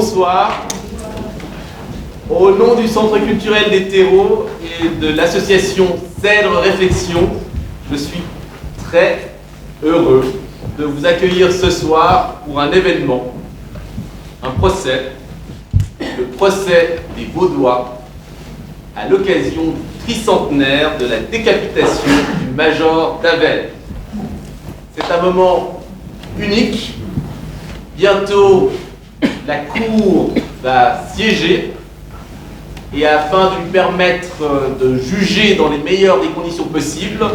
bonsoir. Au nom du Centre culturel des terreaux et de l'association Cèdre Réflexion, je suis très heureux de vous accueillir ce soir pour un événement, un procès, le procès des Vaudois, à l'occasion du tricentenaire de la décapitation du major Davel. C'est un moment unique. Bientôt, la Cour va siéger et afin de lui permettre de juger dans les meilleures des conditions possibles,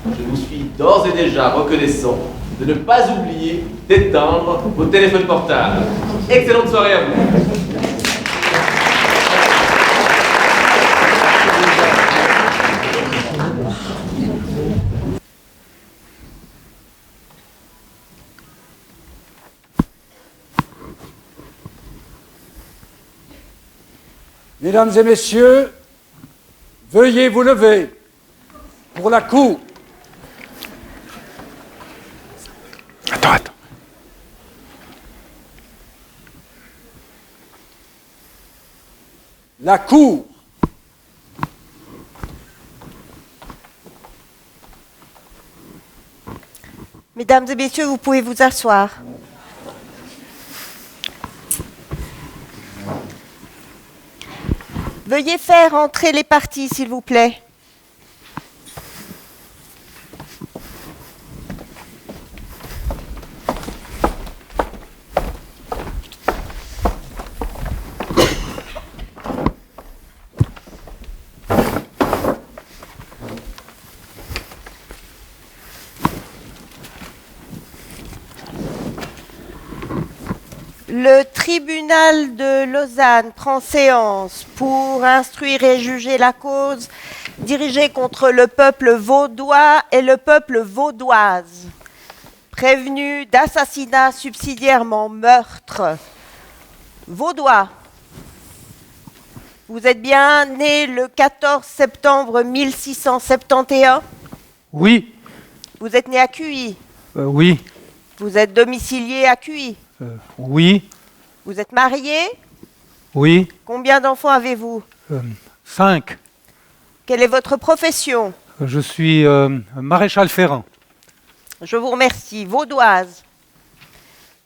je vous suis d'ores et déjà reconnaissant de ne pas oublier d'éteindre vos téléphones portables. Excellente soirée à vous. Mesdames et messieurs, veuillez vous lever pour la Cour. Attends. La Cour. Mesdames et messieurs, vous pouvez vous asseoir. Veuillez faire entrer les parties, s'il vous plaît. Le tribunal de Lausanne prend séance pour instruire et juger la cause dirigée contre le peuple vaudois et le peuple vaudoise, prévenu d'assassinat subsidiairement meurtre. Vaudois, vous êtes bien né le 14 septembre 1671 ? Oui. Vous êtes né à Cuy ? Oui. Vous êtes domicilié à Cuy ? Oui. Vous êtes marié ? Oui. Combien d'enfants avez-vous ? 5. Quelle est votre profession ? Je suis maréchal ferrant. Je vous remercie. Vaudoise.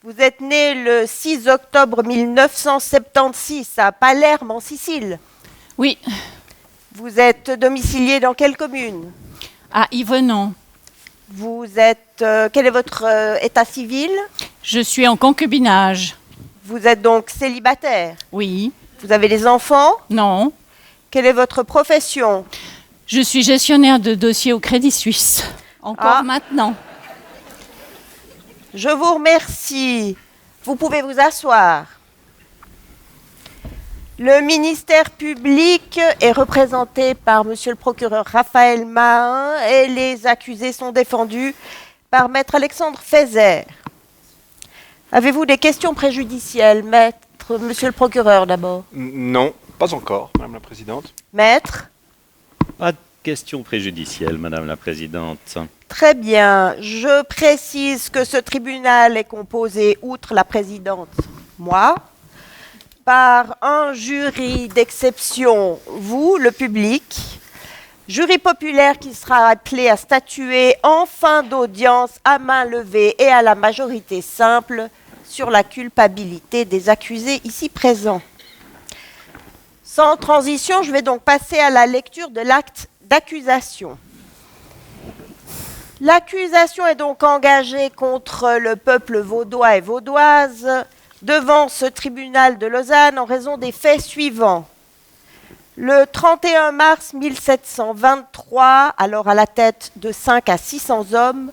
Vous êtes né le 6 octobre 1976 à Palerme, en Sicile. Oui. Vous êtes domicilié dans quelle commune ? À Yvenon. Vous êtes... quel est votre état civil ? Je suis en concubinage. Vous êtes donc célibataire ? Oui. Vous avez des enfants ? Non. Quelle est votre profession ? Je suis gestionnaire de dossiers au Crédit Suisse. Encore maintenant. Je vous remercie. Vous pouvez vous asseoir. Le ministère public est représenté par monsieur le procureur Raphaël Mahin et les accusés sont défendus par maître Alexandre Fézère. Avez-vous des questions préjudicielles, maître, monsieur le procureur d'abord ? Non, pas encore, madame la présidente. Maître ? Pas de questions préjudicielles, madame la présidente. Très bien. Je précise que ce tribunal est composé, outre la présidente, moi, par un jury d'exception, vous, le public, jury populaire qui sera appelé à statuer en fin d'audience à main levée et à la majorité simple sur la culpabilité des accusés ici présents. Sans transition, je vais donc passer à la lecture de l'acte d'accusation. L'accusation est donc engagée contre le peuple vaudois et vaudoise devant ce tribunal de Lausanne en raison des faits suivants. Le 31 mars 1723, alors à la tête de 5 à 600 hommes,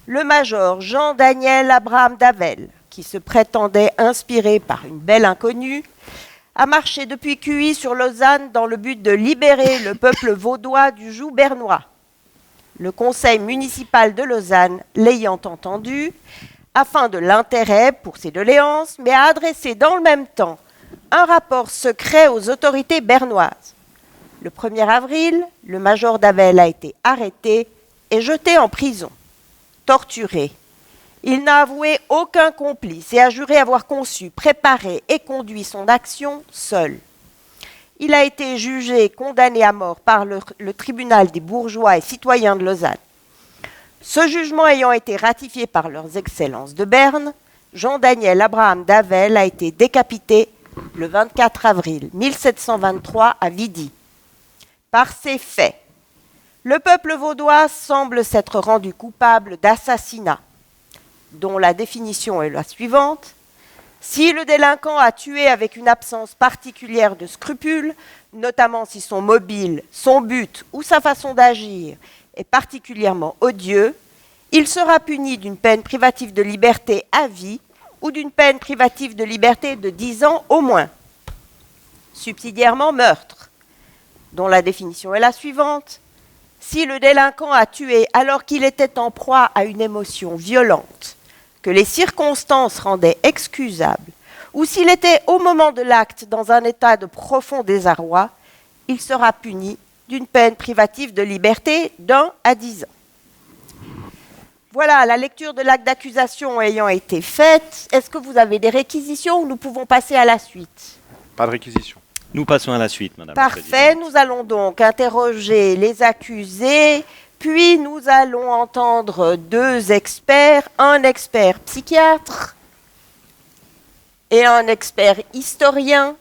le major Jean-Daniel Abraham Davel, qui se prétendait inspiré par une belle inconnue, a marché depuis Cuy sur Lausanne dans le but de libérer le peuple vaudois du joug bernois. Le conseil municipal de Lausanne, l'ayant entendu, afin de l'intérêt pour ses doléances, mais a adressé dans le même temps un rapport secret aux autorités bernoises. Le 1er avril, le major Davel a été arrêté et jeté en prison, torturé Il n'a avoué aucun complice et a juré avoir conçu, préparé et conduit son action seul. Il a été jugé et condamné à mort par le tribunal des bourgeois et citoyens de Lausanne. Ce jugement ayant été ratifié par leurs excellences de Berne, Jean-Daniel Abraham d'Avel a été décapité le 24 avril 1723 à Vidi. Par ces faits, le peuple vaudois semble s'être rendu coupable d'assassinat, dont la définition est la suivante. Si le délinquant a tué avec une absence particulière de scrupules, notamment si son mobile, son but ou sa façon d'agir est particulièrement odieux, il sera puni d'une peine privative de liberté à vie ou d'une peine privative de liberté de 10 ans au moins. Subsidiairement, meurtre, dont la définition est la suivante. Si le délinquant a tué alors qu'il était en proie à une émotion violente, que les circonstances rendaient excusable, ou s'il était au moment de l'acte dans un état de profond désarroi, il sera puni d'une peine privative de liberté d'1 à 10 ans. Voilà, la lecture de l'acte d'accusation ayant été faite, est-ce que vous avez des réquisitions ou nous pouvons passer à la suite? Pas de réquisition. Nous passons à la suite, Madame la Parfait, Présidente. nous allons donc interroger les accusés, puis nous allons entendre 2 experts, un expert psychiatre et un expert historien.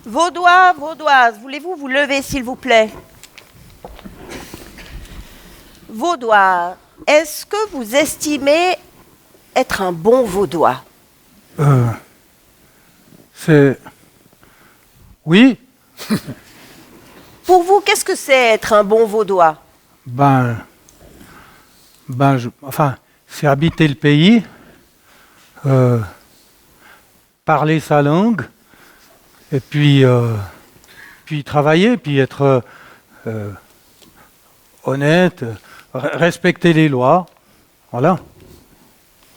Vaudois, Vaudoises, voulez-vous vous lever s'il vous plaît? Vaudois, est-ce que vous estimez être un bon Vaudois? C'est... Oui, Pour vous, qu'est-ce que c'est être un bon Vaudois? c'est habiter le pays, parler sa langue, et puis travailler, puis être honnête, respecter les lois. Voilà.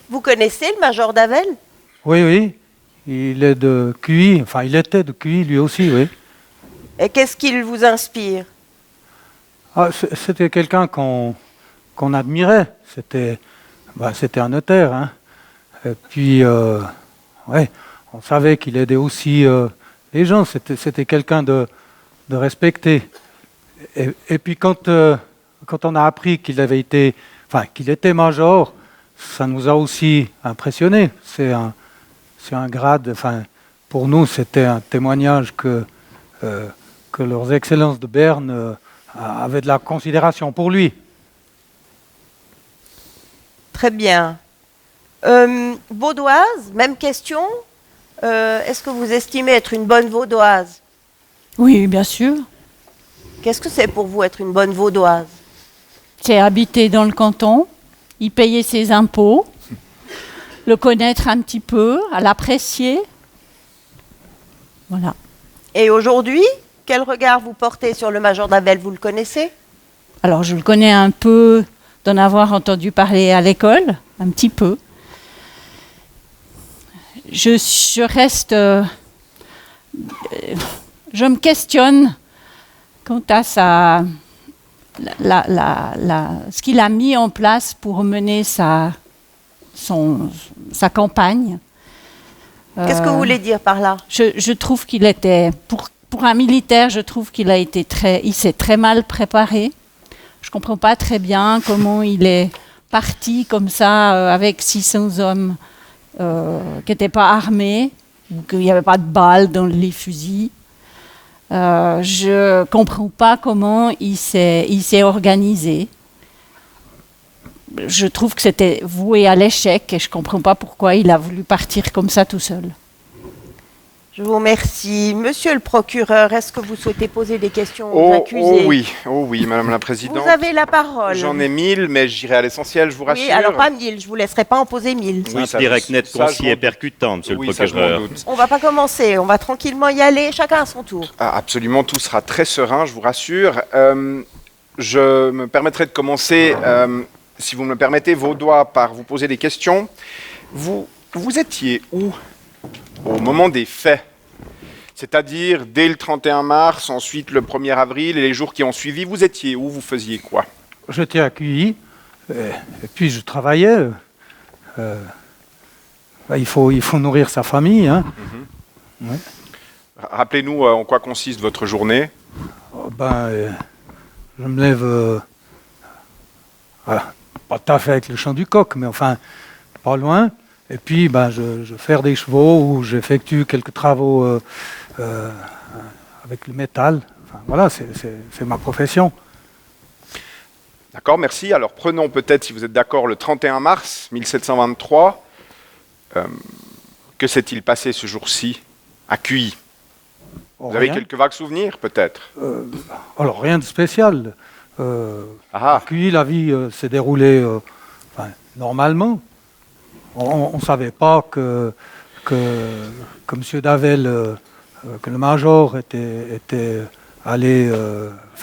Vous connaissez le major d'Avel? Oui, il est de QI, enfin il était de QI lui aussi, oui. Et qu'est-ce qu'il vous inspire? C'était quelqu'un qu'on admirait, c'était un notaire, hein. Et puis, on savait qu'il aidait aussi les gens, c'était quelqu'un de respecté. Et puis quand on a appris qu'il était major, ça nous a aussi impressionnés. C'est un grade, pour nous, c'était un témoignage que leurs excellences de Berne avaient de la considération pour lui. Très bien. Vaudoise, même question. Est-ce que vous estimez être une bonne Vaudoise? Oui, bien sûr. Qu'est-ce que c'est pour vous être une bonne Vaudoise? C'est habiter dans le canton, y payer ses impôts, le connaître un petit peu, à l'apprécier. Voilà. Et aujourd'hui, quel regard vous portez sur le major d'Avel? Vous le connaissez? Alors, je le connais un peu, d'en avoir entendu parler à l'école, un petit peu. Je reste... je me questionne quant à ce qu'il a mis en place pour mener sa campagne. Qu'est-ce que vous voulez dire par là? Je trouve qu'il était, pour un militaire, je trouve qu'il il s'est très mal préparé. Je ne comprends pas très bien comment il est parti comme ça avec 600 hommes qui n'étaient pas armés, ou qu'il n'y avait pas de balles dans les fusils. Je ne comprends pas comment il s'est organisé. Je trouve que c'était voué à l'échec et je ne comprends pas pourquoi il a voulu partir comme ça tout seul. Je vous remercie. Monsieur le procureur, est-ce que vous souhaitez poser des questions aux accusés? Oh oui, Madame la Présidente. Vous avez la parole. J'en ai 1000, mais j'irai à l'essentiel, je vous rassure. Oui, alors pas 1000, je ne vous laisserai pas en poser 1000. Oui, ça, Direct, net, ça, concis je m'en et percutant, Monsieur Oui, le ça, je m'en procureur. doute. On ne va pas commencer, on va tranquillement y aller, chacun à son tour. Ah, absolument, tout sera très serein, je vous rassure. Je me permettrai de commencer, si vous me le permettez, Vaudois, par vous poser des questions. Vous étiez où au moment des faits? C'est-à-dire, dès le 31 mars, ensuite le 1er avril et les jours qui ont suivi, vous étiez où? Vous faisiez quoi? J'étais accueilli, et puis je travaillais. Il faut nourrir sa famille. Hein. Ouais. Rappelez-nous en quoi consiste votre journée. Je me lève, pas tout à fait avec le chant du coq, mais enfin, pas loin. Et puis, je ferre des chevaux ou j'effectue quelques travaux avec le métal. Enfin, voilà, c'est ma profession. D'accord, merci. Alors prenons peut-être, si vous êtes d'accord, le 31 mars 1723. Que s'est-il passé ce jour-ci à Cuilly? Vous avez quelques vagues souvenirs, peut-être? Alors, rien de spécial. À Cuilly, la vie s'est déroulée normalement. On ne savait pas que M. Davel, que le major était allé...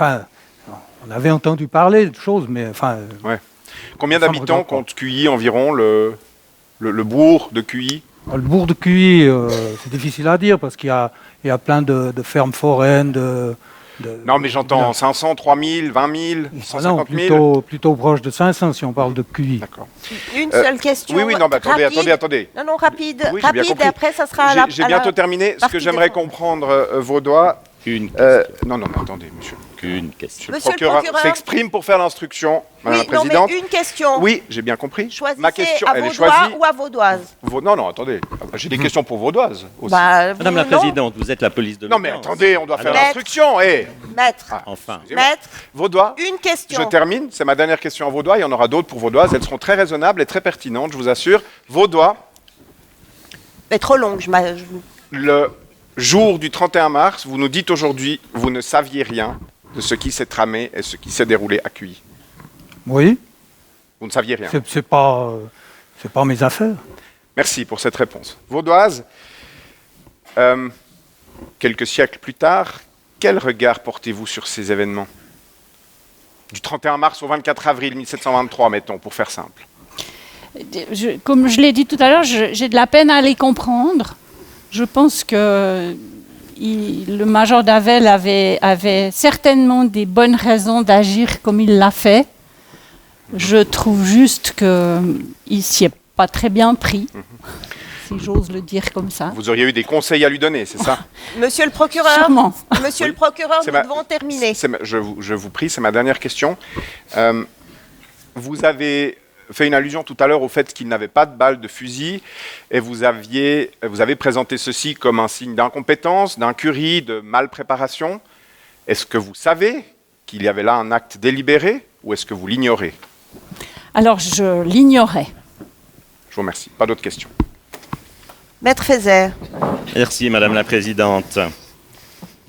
on avait entendu parler de choses, mais enfin... Ouais. Combien d'habitants compte Cuilly environ, le bourg de Cuilly? Le bourg de Cuilly, c'est difficile à dire parce qu'il y a plein de fermes foraines. Non, mais j'entends 500, 3000, 20 000, 150 000. Non, plutôt proche de 500 si on parle de Cuilly. D'accord. Une seule question. Oui, non, attendez. Non, rapide. Oui, j'ai bien compris. Et après, ça sera à la... J'ai bientôt terminé. Ce que j'aimerais comprendre, Vaudois... Une question. Non, attendez, monsieur. Qu'une question. Monsieur le procureur s'exprime pour faire l'instruction, Madame la Présidente. Non, mais une question. Oui, j'ai bien compris. Choisissez Ma question, à elle est Vaudois choisie. ou à Vaudoise. Non, attendez. J'ai des questions pour Vaudoise aussi. Madame la Présidente, vous êtes la police de Non, mais l'audience. attendez, on doit faire Alors, l'instruction. Maître. Enfin. Maître. Vaudois. Une question. Je termine. C'est ma dernière question en Vaudois. Il y en aura d'autres pour Vaudoise. Elles seront très raisonnables et très pertinentes, je vous assure. Vaudois. Mais trop longue. Le jour du 31 mars, vous nous dites aujourd'hui, vous ne saviez rien de ce qui s'est tramé et ce qui s'est déroulé à Cuilly. Oui. Vous ne saviez rien. C'est pas mes affaires. Merci pour cette réponse. Vaudoise, quelques siècles plus tard, quel regard portez-vous sur ces événements? Du 31 mars au 24 avril 1723, mettons, pour faire simple. Comme je l'ai dit tout à l'heure, j'ai de la peine à les comprendre. Je pense que le major Davel avait certainement des bonnes raisons d'agir comme il l'a fait. Je trouve juste qu'il s'y est pas très bien pris, si j'ose le dire comme ça. Vous auriez eu des conseils à lui donner, c'est ça? Monsieur le procureur, Sûrement. Monsieur le procureur, nous devons terminer. Je vous prie, c'est ma dernière question. Vous avez fait une allusion tout à l'heure au fait qu'il n'avait pas de balle de fusil et vous avez présenté ceci comme un signe d'incompétence, d'incurie, de malpréparation. Est-ce que vous savez qu'il y avait là un acte délibéré ou est-ce que vous l'ignorez? Alors, je l'ignorais. Je vous remercie. Pas d'autres questions. Maître Fézère. Merci, Madame la Présidente.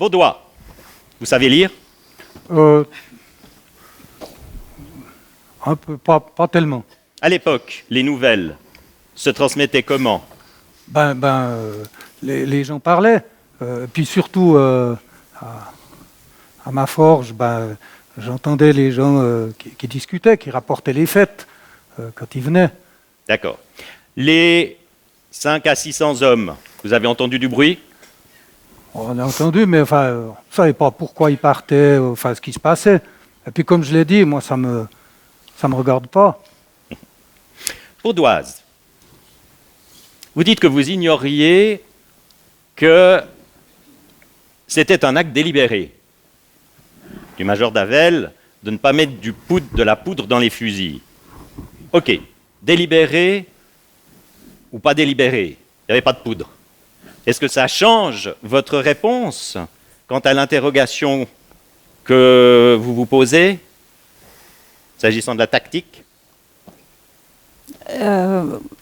Vaudois, vous savez lire? Un peu, pas tellement. À l'époque, les nouvelles se transmettaient comment? Les gens parlaient. Puis surtout, à ma forge, j'entendais les gens qui discutaient, qui rapportaient les faits quand ils venaient. D'accord. Les 500 à 600 hommes, vous avez entendu du bruit? On a entendu, mais on ne savait pas pourquoi ils partaient, ce qui se passait. Et puis comme je l'ai dit, moi, ça me regarde pas. Vaudoise, vous dites que vous ignoriez que c'était un acte délibéré du major Davel de ne pas mettre de la poudre dans les fusils. Ok, délibéré ou pas délibéré, il n'y avait pas de poudre. Est-ce que ça change votre réponse quant à l'interrogation que vous vous posez, s'agissant de la tactique? Je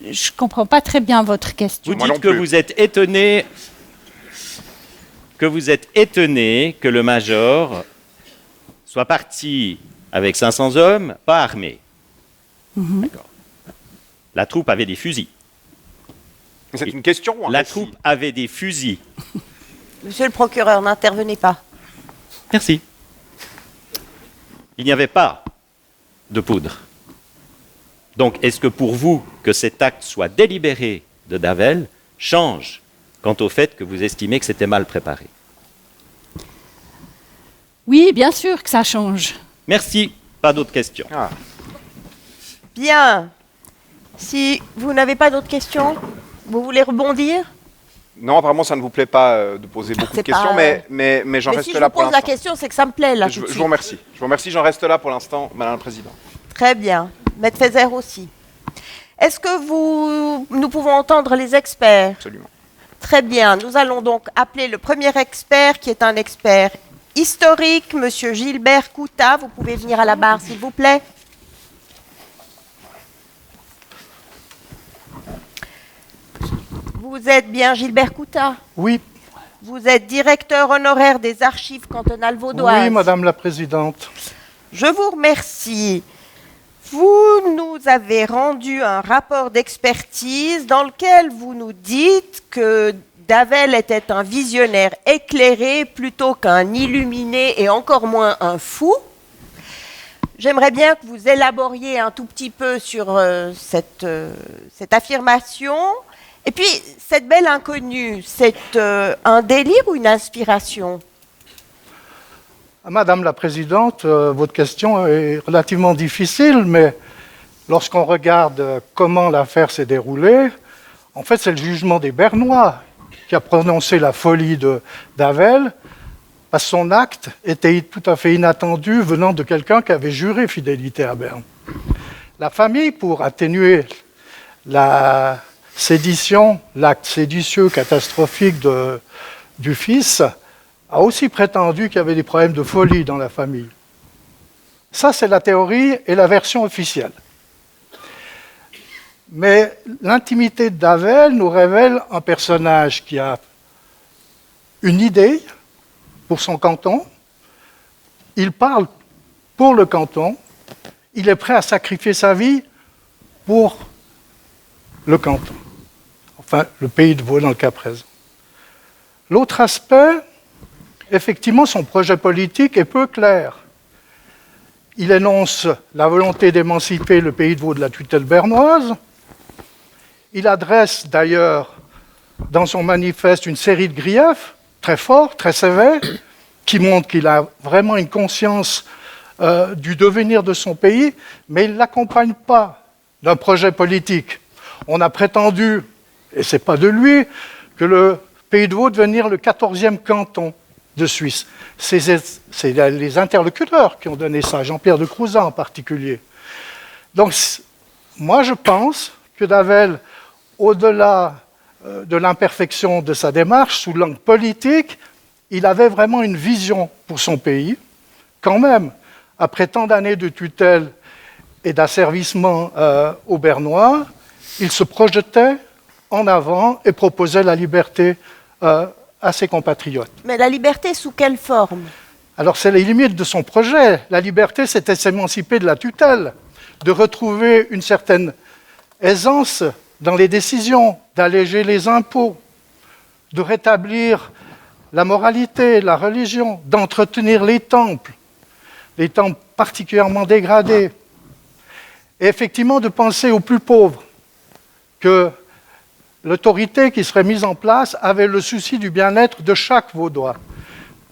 ne comprends pas très bien votre question. Vous dites que vous êtes étonné que le major soit parti avec 500 hommes, pas armés. D'accord. La troupe avait des fusils. C'est une question ou un La récit? troupe avait des fusils. Monsieur le procureur, n'intervenez pas. Merci. Il n'y avait pas de poudre. Donc, est-ce que pour vous, que cet acte soit délibéré de Davel change quant au fait que vous estimez que c'était mal préparé. Oui, bien sûr que ça change. Merci. Pas d'autres questions. Ah. Bien. Si vous n'avez pas d'autres questions, vous voulez rebondir? Non, apparemment, ça ne vous plaît pas de poser beaucoup de C'est questions, pas- mais j'en Mais reste si je là vous pour pose la l'instant. question, c'est que ça me plaît là. Je, tout de je suite. vous remercie. Je vous remercie, j'en reste là pour l'instant, Madame la Présidente. Très bien. Maître Fézère aussi. Est-ce que nous pouvons entendre les experts? Absolument. Très bien. Nous allons donc appeler le premier expert, qui est un expert historique, Monsieur Gilbert Coutat. Vous pouvez venir à la barre, s'il vous plaît. Vous êtes bien Gilbert Coutat? Oui, Vous êtes directeur honoraire des archives cantonales vaudoises. oui, Madame la Présidente. Je vous remercie. Vous nous avez rendu un rapport d'expertise dans lequel vous nous dites que Davel était un visionnaire éclairé plutôt qu'un illuminé et encore moins un fou. J'aimerais bien que vous élaboriez un tout petit peu sur cette affirmation. Et puis, cette belle inconnue, c'est un délire ou une inspiration? Madame la Présidente, votre question est relativement difficile, mais lorsqu'on regarde comment l'affaire s'est déroulée, en fait, c'est le jugement des Bernois qui a prononcé la folie d'Havel, parce que son acte était tout à fait inattendu venant de quelqu'un qui avait juré fidélité à Berne. La famille, pour atténuer la sédition, l'acte séditieux catastrophique du fils, a aussi prétendu qu'il y avait des problèmes de folie dans la famille. Ça, c'est la théorie et la version officielle. Mais l'intimité d'Havel nous révèle un personnage qui a une idée pour son canton, il parle pour le canton, il est prêt à sacrifier sa vie pour le canton, enfin le pays de Vaud dans le cas présent. L'autre aspect, effectivement, son projet politique est peu clair. Il énonce la volonté d'émanciper le pays de Vaud de la tutelle bernoise. Il adresse d'ailleurs dans son manifeste une série de griefs très forts, très sévères, qui montrent qu'il a vraiment une conscience du devenir de son pays, mais il ne l'accompagne pas d'un projet politique. On a prétendu, et ce n'est pas de lui, que le pays de Vaud devenir le 14e canton de Suisse. C'est les interlocuteurs qui ont donné ça, Jean-Pierre de Crouzat en particulier. Donc, moi je pense que Davel, au-delà de l'imperfection de sa démarche, sous l'angle politique, il avait vraiment une vision pour son pays. Quand même, après tant d'années de tutelle et d'asservissement aux Bernois, il se projetait en avant et proposait la liberté à ses compatriotes. Mais la liberté sous quelle forme? Alors c'est les limites de son projet. La liberté, c'était s'émanciper de la tutelle, de retrouver une certaine aisance dans les décisions, d'alléger les impôts, de rétablir la moralité, la religion, d'entretenir les temples particulièrement dégradés, et effectivement de penser aux plus pauvres, que l'autorité qui serait mise en place avait le souci du bien-être de chaque Vaudois.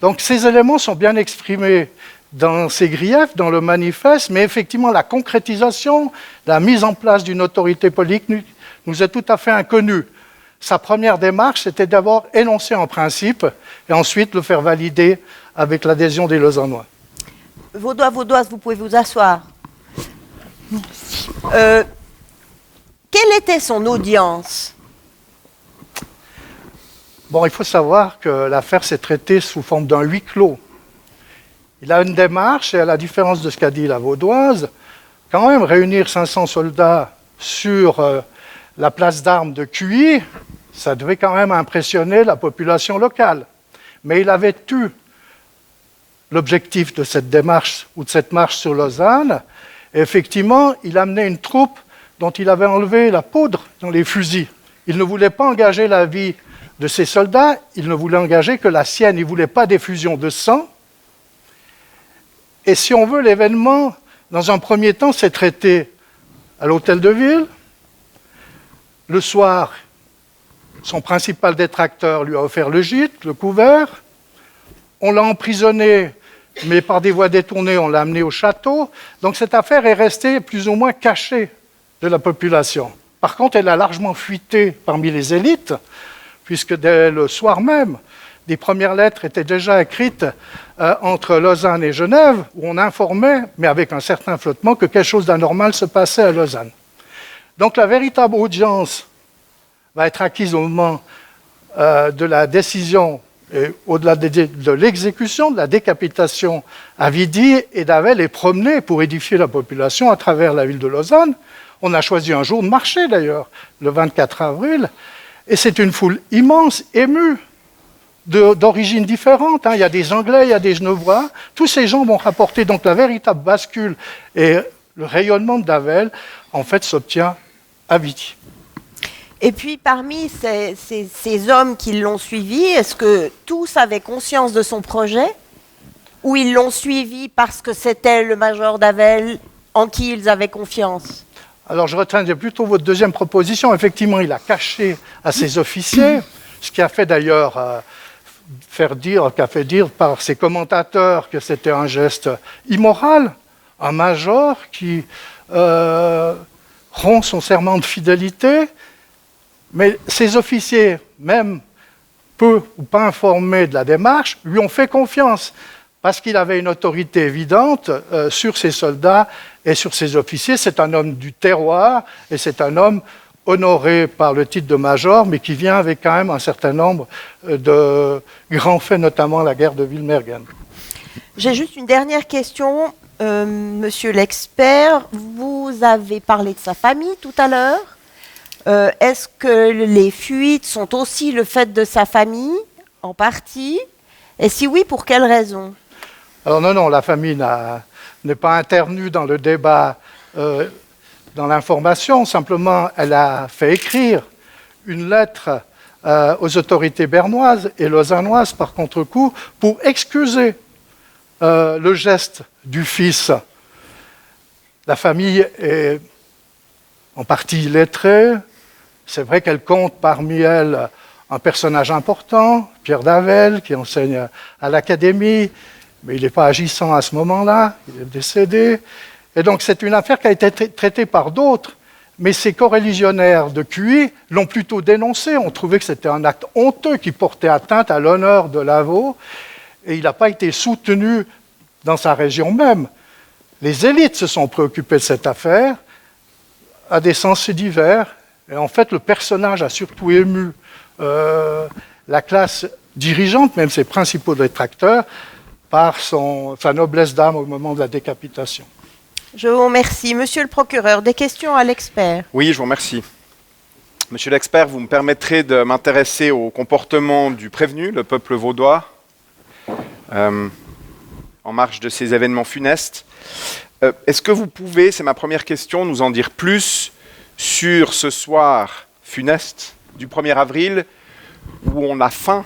Donc ces éléments sont bien exprimés dans ces griefs, dans le manifeste, mais effectivement la concrétisation, la mise en place d'une autorité politique nous est tout à fait inconnue. Sa première démarche, c'était d'abord énoncer un principe et ensuite le faire valider avec l'adhésion des Lausannois. Vaudois, Vaudoise, vous pouvez vous asseoir. Merci. Quelle était son audience? Bon, il faut savoir que l'affaire s'est traitée sous forme d'un huis clos. Il a une démarche, et à la différence de ce qu'a dit la Vaudoise, quand même réunir 500 soldats sur la place d'armes de Cuy, ça devait quand même impressionner la population locale. Mais il avait eu l'objectif de cette démarche ou de cette marche sur Lausanne. Et effectivement, il amenait une troupe dont il avait enlevé la poudre dans les fusils. Il ne voulait pas engager la vie de ses soldats, il ne voulait engager que la sienne. Il ne voulait pas d'effusion de sang. Et si on veut, l'événement, dans un premier temps, s'est traité à l'hôtel de ville. Le soir, Son principal détracteur lui a offert le gîte, le couvert. On l'a emprisonné, mais par des voies détournées, on l'a amené au château. Donc cette affaire est restée plus ou moins cachée de la population. Par contre, elle a largement fuité parmi les élites, puisque dès le soir même, des premières lettres étaient déjà écrites entre Lausanne et Genève, où on informait, mais avec un certain flottement, que quelque chose d'anormal se passait à Lausanne. Donc la véritable audience va être acquise au moment de la décision, et au-delà de l'exécution, de la décapitation à Vidi, et Davel est promené pour édifier la population à travers la ville de Lausanne. On a choisi un jour de marché d'ailleurs, le 24 avril, et c'est une foule immense, émue, d'origines différentes. Il y a des Anglais, il y a des Genevois. Tous ces gens vont rapporter donc la véritable bascule, et le rayonnement de Davel, en fait, s'obtient à Vidi. Et puis, parmi ces hommes qui l'ont suivi, est-ce que tous avaient conscience de son projet? Ou ils l'ont suivi parce que c'était le major Davel en qui ils avaient confiance? Alors, je retiendrai plutôt votre deuxième proposition. Effectivement, il a caché à ses officiers, ce qui a fait d'ailleurs fait dire par ses commentateurs que c'était un geste immoral, un major qui rompt son serment de fidélité. Mais ses officiers, même peu ou pas informés de la démarche, lui ont fait confiance parce qu'il avait une autorité évidente sur ses soldats et sur ses officiers. C'est un homme du terroir et c'est un homme honoré par le titre de major, mais qui vient avec quand même un certain nombre de grands faits, notamment la guerre de Villmergen. J'ai juste une dernière question, monsieur l'expert. Vous avez parlé de sa famille tout à l'heure. Est-ce que les fuites sont aussi le fait de sa famille, en partie? Et si oui, pour quelles raisons? Alors non, la famille n'est pas intervenue dans le débat, dans l'information. Simplement, elle a fait écrire une lettre aux autorités bernoises et lausannoises, par contre-coup, pour excuser le geste du fils. La famille est en partie illettrée. C'est vrai qu'elle compte parmi elles un personnage important, Pierre Davel, qui enseigne à l'académie, mais il n'est pas agissant à ce moment-là, il est décédé. Et donc c'est une affaire qui a été traitée par d'autres, mais ces coreligionnaires de QI l'ont plutôt dénoncé. On trouvait que c'était un acte honteux qui portait atteinte à l'honneur de Lavaux, et il n'a pas été soutenu dans sa région même. Les élites se sont préoccupées de cette affaire à des sens divers. Et en fait, le personnage a surtout ému la classe dirigeante, même ses principaux détracteurs, par sa noblesse d'âme au moment de la décapitation. Je vous remercie. Monsieur le procureur, des questions à l'expert? Oui, je vous remercie. Monsieur l'expert, vous me permettrez de m'intéresser au comportement du prévenu, le peuple vaudois, en marge de ces événements funestes. Est-ce que vous pouvez, c'est ma première question, nous en dire plus sur ce soir funeste du 1er avril, où on a faim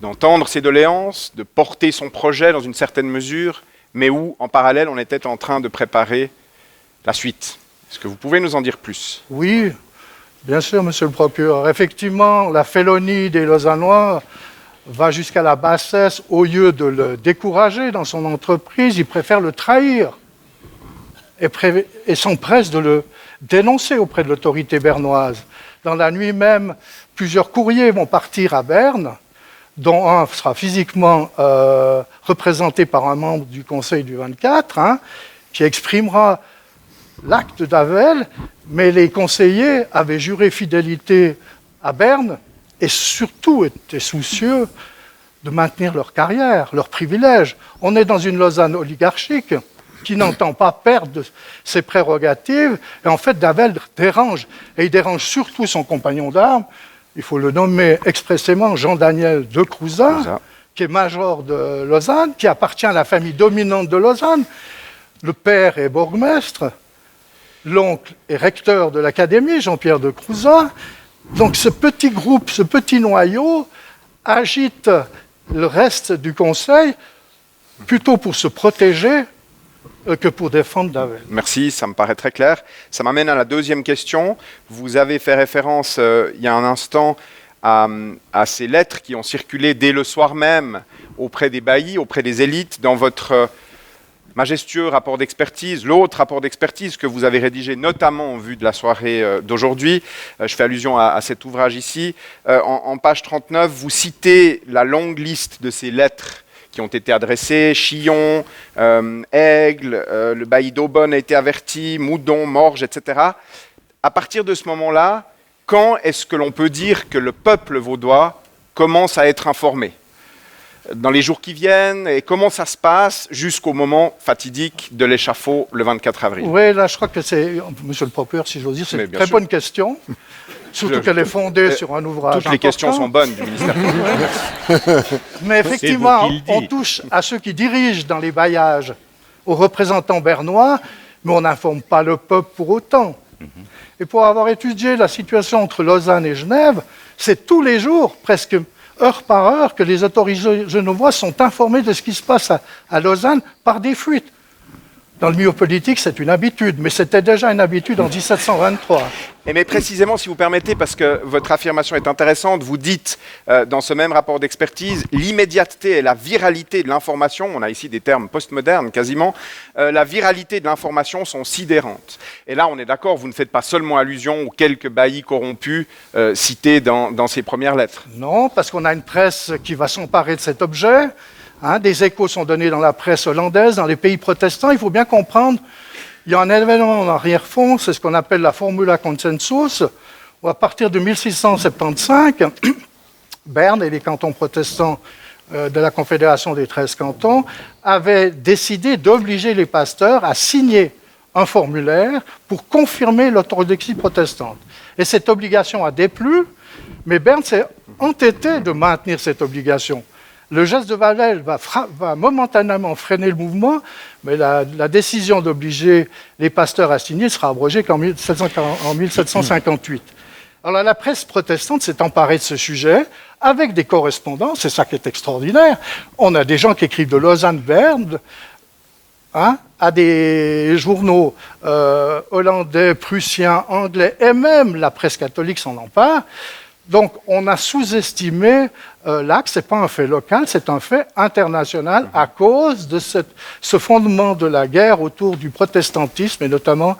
d'entendre ses doléances, de porter son projet dans une certaine mesure, mais où, en parallèle, on était en train de préparer la suite? Est-ce que vous pouvez nous en dire plus? Oui, bien sûr, monsieur le procureur. Effectivement, la félonie des Lausannois va jusqu'à la bassesse. Au lieu de le décourager dans son entreprise, ils préfèrent le trahir et s'empressent de le dénoncer auprès de l'autorité bernoise. Dans la nuit même, plusieurs courriers vont partir à Berne, dont un sera physiquement représenté par un membre du Conseil du 24, qui exprimera l'acte d'Avel, mais les conseillers avaient juré fidélité à Berne et surtout étaient soucieux de maintenir leur carrière, leurs privilèges. On est dans une Lausanne oligarchique qui n'entend pas perdre ses prérogatives. Et en fait, Davel dérange. Et il dérange surtout son compagnon d'armes. Il faut le nommer expressément Jean-Daniel de Crouzat, qui est major de Lausanne, qui appartient à la famille dominante de Lausanne. Le père est bourgmestre, l'oncle est recteur de l'académie, Jean-Pierre de Crouzat. Donc ce petit groupe, ce petit noyau agite le reste du conseil plutôt pour se protéger que pour défendre Davel. Merci, ça me paraît très clair. Ça m'amène à la deuxième question. Vous avez fait référence il y a un instant à ces lettres qui ont circulé dès le soir même auprès des baillis, auprès des élites, dans votre majestueux rapport d'expertise, l'autre rapport d'expertise que vous avez rédigé notamment en vue de la soirée d'aujourd'hui. Je fais allusion à cet ouvrage ici. En page 39, vous citez la longue liste de ces lettres qui ont été adressées, Chillon, Aigle, le bailli d'Aubonne a été averti, Moudon, Morges, etc. À partir de ce moment-là, quand est-ce que l'on peut dire que le peuple vaudois commence à être informé? Dans les jours qui viennent, et comment ça se passe jusqu'au moment fatidique de l'échafaud le 24 avril? Oui, là, je crois que c'est, monsieur le procureur, si j'ose dire, c'est une très bonne question. Surtout qu'elle est fondée sur un ouvrage Toutes les questions sont bonnes du ministère. Mais effectivement, on touche à ceux qui dirigent dans les baillages, aux représentants bernois, mais on n'informe pas le peuple pour autant. Et pour avoir étudié la situation entre Lausanne et Genève, c'est tous les jours, presque heure par heure, que les autorités genevois sont informés de ce qui se passe à Lausanne par des fuites. Dans le milieu politique, c'est une habitude, mais c'était déjà une habitude en 1723. Mais précisément, si vous permettez, parce que votre affirmation est intéressante, vous dites dans ce même rapport d'expertise, l'immédiateté et la viralité de l'information, on a ici des termes postmodernes quasiment, la viralité de l'information sont sidérantes. Et là, on est d'accord, vous ne faites pas seulement allusion aux quelques baillis corrompus cités dans ces premières lettres. Non, parce qu'on a une presse qui va s'emparer de cet objet. Des échos sont donnés dans la presse hollandaise, dans les pays protestants. Il faut bien comprendre, il y a un événement en arrière-fond, c'est ce qu'on appelle la formula consensus, où à partir de 1675, Berne et les cantons protestants de la Confédération des 13 cantons avaient décidé d'obliger les pasteurs à signer un formulaire pour confirmer l'orthodoxie protestante. Et cette obligation a déplu, mais Berne s'est entêté de maintenir cette obligation. Le geste de Wawel va momentanément freiner le mouvement, mais la décision d'obliger les pasteurs à signer sera abrogée qu'en 1758. Alors la presse protestante s'est emparée de ce sujet avec des correspondants, c'est ça qui est extraordinaire. On a des gens qui écrivent de Lausanne-Berne à des journaux hollandais, prussiens, anglais, et même la presse catholique s'en empare. Donc, on a sous-estimé là que ce n'est pas un fait local, c'est un fait international à cause de ce fondement de la guerre autour du protestantisme et notamment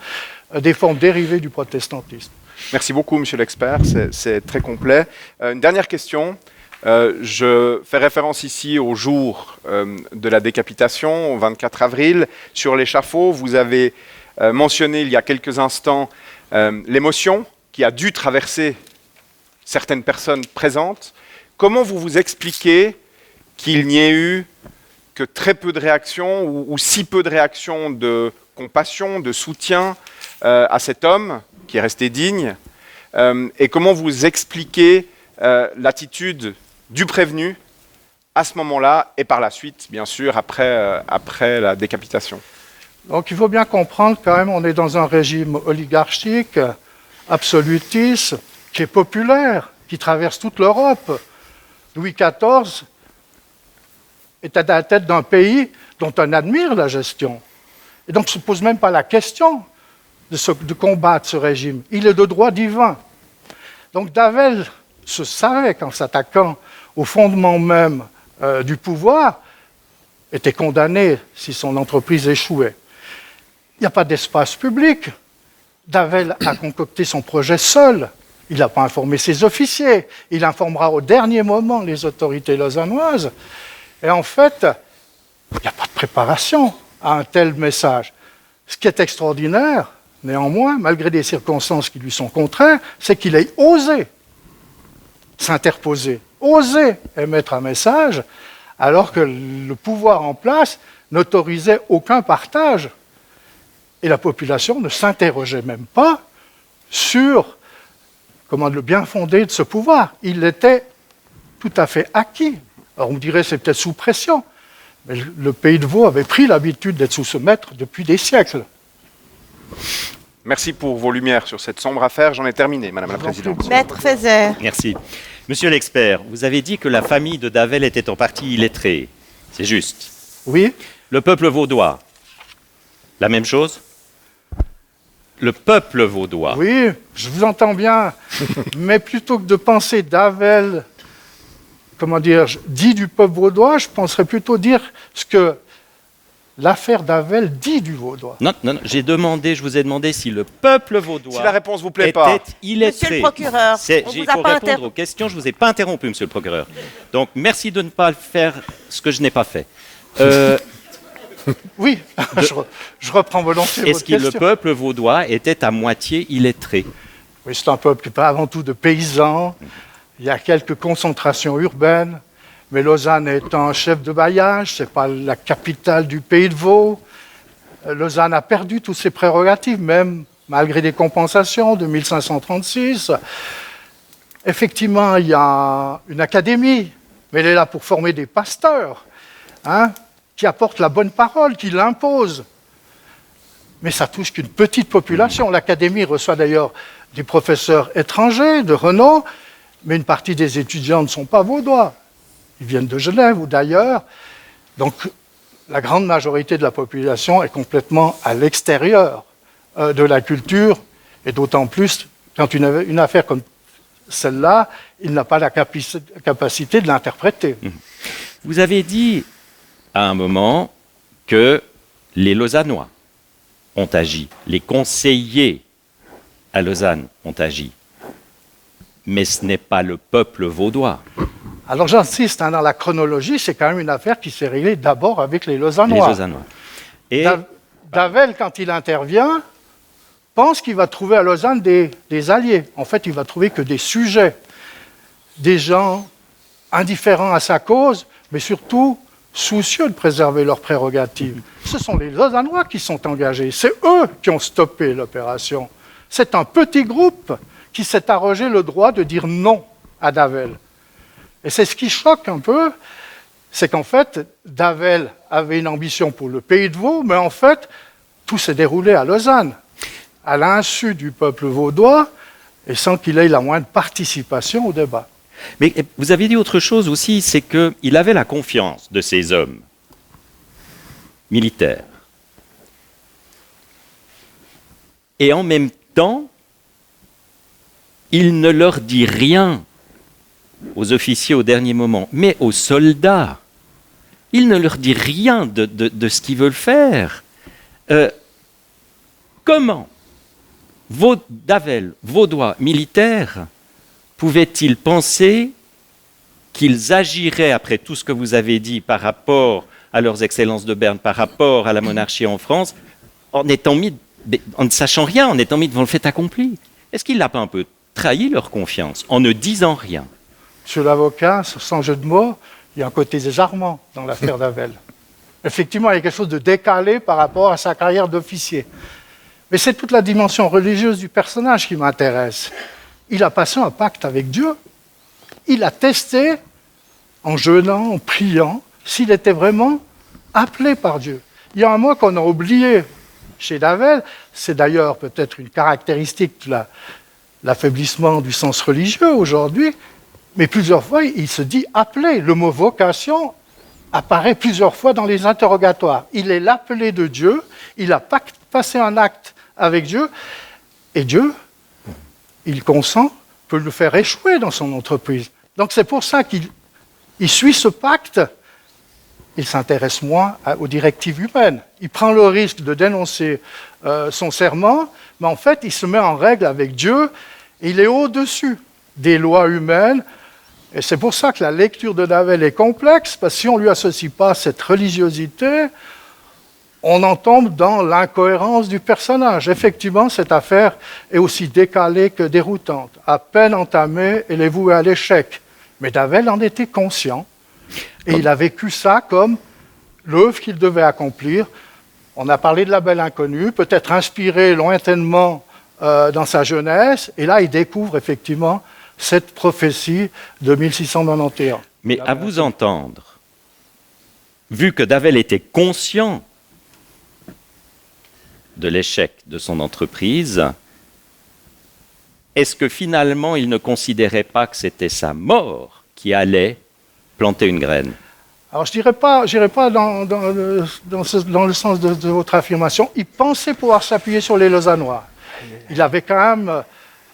des formes dérivées du protestantisme. Merci beaucoup, monsieur l'expert, c'est très complet. Une dernière question. Je fais référence ici au jour de la décapitation, au 24 avril. Sur l'échafaud, vous avez mentionné il y a quelques instants l'émotion qui a dû traverser certaines personnes présentes. Comment vous vous expliquez qu'il n'y ait eu que très peu de réactions ou si peu de réactions de compassion, de soutien à cet homme qui est resté digne et comment vous expliquez l'attitude du prévenu à ce moment-là et par la suite, bien sûr, après la décapitation? Donc il faut bien comprendre quand même, on est dans un régime oligarchique, absolutiste, qui est populaire, qui traverse toute l'Europe. Louis XIV est à la tête d'un pays dont on admire la gestion. Et donc, on ne se pose même pas la question de combattre ce régime. Il est de droit divin. Donc, Davel se savait qu'en s'attaquant au fondement même du pouvoir, était condamné si son entreprise échouait. Il n'y a pas d'espace public. Davel a concocté son projet seul. Il n'a pas informé ses officiers. Il informera au dernier moment les autorités lausannoises. Et en fait, il n'y a pas de préparation à un tel message. Ce qui est extraordinaire, néanmoins, malgré des circonstances qui lui sont contraires, c'est qu'il ait osé s'interposer, osé émettre un message, alors que le pouvoir en place n'autorisait aucun partage. Et la population ne s'interrogeait même pas sur le bien fondé de ce pouvoir. Il était tout à fait acquis. Alors on dirait que c'est peut-être sous pression, mais le pays de Vaud avait pris l'habitude d'être sous ce maître depuis des siècles. Merci pour vos lumières sur cette sombre affaire. J'en ai terminé, Madame la Présidente. Maître Fézère. Merci. Monsieur l'expert, vous avez dit que la famille de Davel était en partie illettrée. C'est juste. Oui. Le peuple vaudois La même chose? Le peuple vaudois. Oui, je vous entends bien, mais plutôt que de penser d'Havel, comment dire, dit du peuple vaudois, je penserais plutôt dire ce que l'affaire d'Havel dit du vaudois. Non, non, non, je vous ai demandé si le peuple vaudois Si la réponse vous plaît pas. était illettré. Monsieur le procureur, on Il vous a faut pas répondre aux questions, je ne vous ai pas interrompu, monsieur le procureur. Donc, merci de ne pas faire ce que je n'ai pas fait. Oui, je reprends volontiers Est-ce votre que le question. peuple vaudois était à moitié illettré? Oui, c'est un peuple qui parle avant tout de paysans. Il y a quelques concentrations urbaines, mais Lausanne est un chef de bailliage, ce n'est pas la capitale du pays de Vaud. Lausanne a perdu toutes ses prérogatives, même malgré des compensations de 1536. Effectivement, il y a une académie, mais elle est là pour former des pasteurs, hein, qui apportent la bonne parole, qui l'imposent. Mais ça touche qu'une petite population. L'académie reçoit d'ailleurs des professeurs étrangers de renom, mais une partie des étudiants ne sont pas vaudois. Ils viennent de Genève ou d'ailleurs. Donc, la grande majorité de la population est complètement à l'extérieur de la culture, et d'autant plus quand une affaire comme celle-là, il n'a pas la capacité de l'interpréter. Vous avez dit à un moment que les Lausannois ont agi, les conseillers à Lausanne ont agi, mais ce n'est pas le peuple vaudois. Alors j'insiste, hein, dans la chronologie, c'est quand même une affaire qui s'est réglée d'abord avec les Les Lausannois. Lausannois. Et Davel, quand il intervient, pense qu'il va trouver à Lausanne des alliés. En fait, il va trouver que des sujets, des gens indifférents à sa cause, mais surtout soucieux de préserver leurs prérogatives. Ce sont les Lausannois qui sont engagés. C'est eux qui ont stoppé l'opération. C'est un petit groupe qui s'est arrogé le droit de dire non à Davel. Et c'est ce qui choque un peu, c'est qu'en fait, Davel avait une ambition pour le pays de Vaud, mais en fait, tout s'est déroulé à Lausanne, à l'insu du peuple vaudois, et sans qu'il ait la moindre participation au débat. Mais vous avez dit autre chose aussi, c'est qu'il avait la confiance de ces hommes militaires. Et en même temps, il ne leur dit rien aux officiers au dernier moment, mais aux soldats. Il ne leur dit rien de ce qu'ils veulent faire. Comment Davel, vaudois militaires, pouvait-il penser qu'ils agiraient, après tout ce que vous avez dit par rapport à leurs excellences de Berne, par rapport à la monarchie en France, en ne sachant rien, en étant mis devant le fait accompli? Est-ce qu'il n'a pas un peu trahi leur confiance en ne disant rien? Monsieur l'avocat, sans jeu de mots, il y a un côté désarmant dans l'affaire Davel. Effectivement, il y a quelque chose de décalé par rapport à sa carrière d'officier. Mais c'est toute la dimension religieuse du personnage qui m'intéresse. Il a passé un pacte avec Dieu. Il a testé, en jeûnant, en priant, s'il était vraiment appelé par Dieu. Il y a un mot qu'on a oublié chez Davel, c'est d'ailleurs peut-être une caractéristique de l'affaiblissement du sens religieux aujourd'hui, mais plusieurs fois, il se dit appelé. Le mot vocation apparaît plusieurs fois dans les interrogatoires. Il est l'appelé de Dieu, il a passé un acte avec Dieu, et Dieu, il consent, peut le faire échouer dans son entreprise. Donc c'est pour ça qu'il suit ce pacte, il s'intéresse moins aux directives humaines. Il prend le risque de dénoncer son serment, mais en fait, il se met en règle avec Dieu, et il est au-dessus des lois humaines. Et c'est pour ça que la lecture de Davel est complexe, parce que si on ne lui associe pas cette religiosité, on en tombe dans l'incohérence du personnage. Effectivement, cette affaire est aussi décalée que déroutante. À peine entamée, elle est vouée à l'échec. Mais Davel en était conscient, et il a vécu ça comme l'œuvre qu'il devait accomplir. On a parlé de la belle inconnue, peut-être inspiré lointainement dans sa jeunesse, et là, il découvre effectivement cette prophétie de 1691. Mais à vous entendre, vu que Davel était conscient de l'échec de son entreprise, est-ce que finalement il ne considérait pas que c'était sa mort qui allait planter une graine? Alors je n'irai pas dans le sens de votre affirmation. Il pensait pouvoir s'appuyer sur les Lausannois. Il avait quand même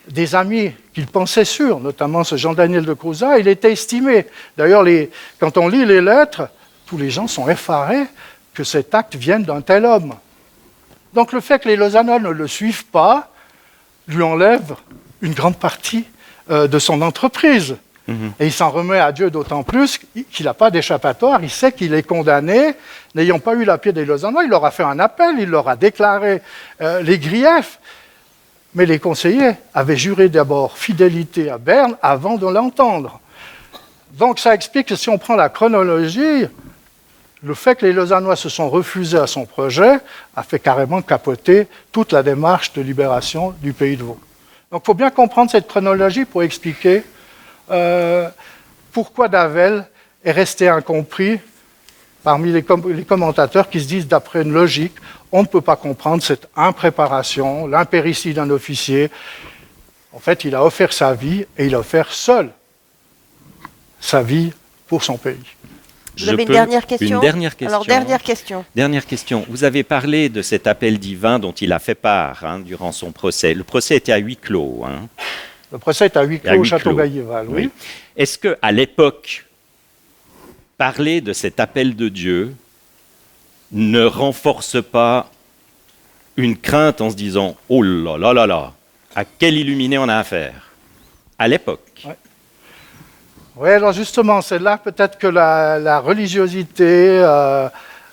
des amis qu'il pensait sûrs, notamment ce Jean-Daniel de Cruzat. Il était estimé. D'ailleurs, quand on lit les lettres, tous les gens sont effarés que cet acte vienne d'un tel homme. Donc le fait que les Lausannois ne le suivent pas lui enlève une grande partie de son entreprise. Et il s'en remet à Dieu d'autant plus qu'il n'a pas d'échappatoire. Il sait qu'il est condamné. N'ayant pas eu l'appui des Lausannois, il leur a fait un appel, il leur a déclaré les griefs. Mais les conseillers avaient juré d'abord fidélité à Berne avant de l'entendre. Donc ça explique que si on prend la chronologie, le fait que les Lausannois se sont refusés à son projet a fait carrément capoter toute la démarche de libération du Pays de Vaud. Donc il faut bien comprendre cette chronologie pour expliquer pourquoi Davel est resté incompris parmi les commentateurs qui se disent d'après une logique, on ne peut pas comprendre cette impréparation, l'impéritie d'un officier. En fait, il a offert sa vie et il a offert seul sa vie pour son pays. Vous avez une dernière question ? Une dernière question. Alors, dernière question. Dernière question. Vous avez parlé de cet appel divin dont il a fait part durant son procès. Le procès était à huis clos. Le procès est à huis clos au château Gailléval, oui. Est-ce qu'à l'époque, parler de cet appel de Dieu ne renforce pas une crainte en se disant « Oh là là là là, à quel illuminé on a affaire ?» à l'époque. Oui, alors justement, c'est là peut-être que la religiosité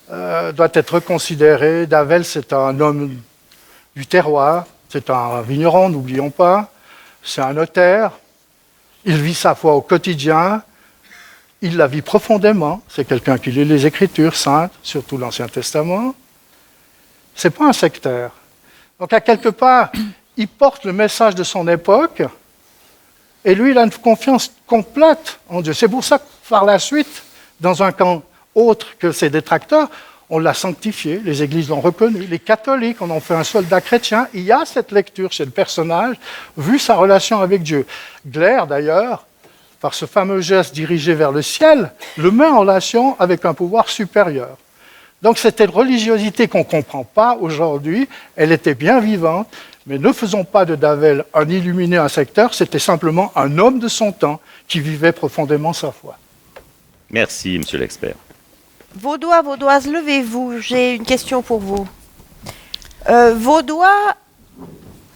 doit être considérée. Davel, c'est un homme du terroir, c'est un vigneron, n'oublions pas. C'est un notaire, il vit sa foi au quotidien, il la vit profondément, c'est quelqu'un qui lit les Écritures saintes, surtout l'Ancien Testament. C'est pas un sectaire. Donc à quelque part, il porte le message de son époque, et lui, il a une confiance complète en Dieu. C'est pour ça que par la suite, dans un camp autre que ses détracteurs, on l'a sanctifié, les églises l'ont reconnu, les catholiques en ont fait un soldat chrétien. Il y a cette lecture chez le personnage, vu sa relation avec Dieu. Glaire, d'ailleurs, par ce fameux geste dirigé vers le ciel, le met en relation avec un pouvoir supérieur. Donc c'était une religiosité qu'on ne comprend pas aujourd'hui, elle était bien vivante, mais ne faisons pas de Davel un illuminé, un secteur, c'était simplement un homme de son temps qui vivait profondément sa foi. Merci, monsieur l'expert. Vaudois, Vaudoises, levez-vous, j'ai une question pour vous. Vaudois,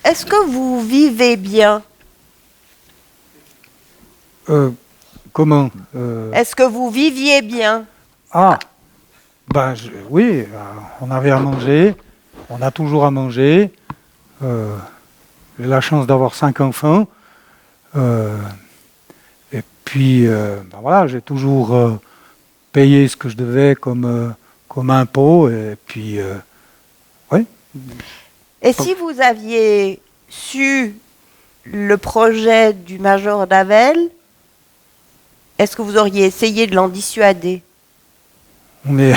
est-ce que vous vivez bien ? Comment Est-ce que vous viviez bien ? Ah, oui, on avait à manger, on a toujours à manger. J'ai la chance d'avoir 5 enfants. Et puis, voilà, j'ai toujours payé ce que je devais comme impôt. Et puis, oui. Et si vous aviez su le projet du major Davel, est-ce que vous auriez essayé de l'en dissuader ? Mais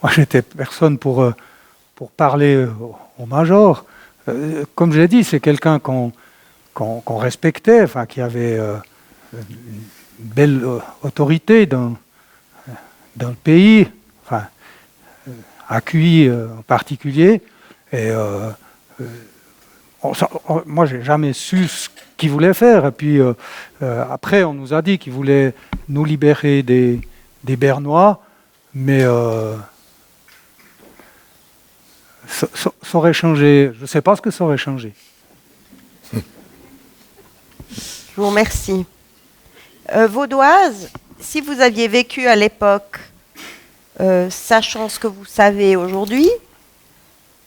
moi, j'étais personne pour parler au major. Comme je l'ai dit, c'est quelqu'un qu'on respectait, enfin, qui avait une belle autorité dans le pays, enfin, accueilli en particulier. Et moi, j'ai jamais su ce qu'il voulait faire. Et puis après, on nous a dit qu'il voulait nous libérer des Bernois, mais ça aurait changé. Je ne sais pas ce que ça aurait changé. Je vous remercie. Vaudoise, si vous aviez vécu à l'époque, sachant ce que vous savez aujourd'hui,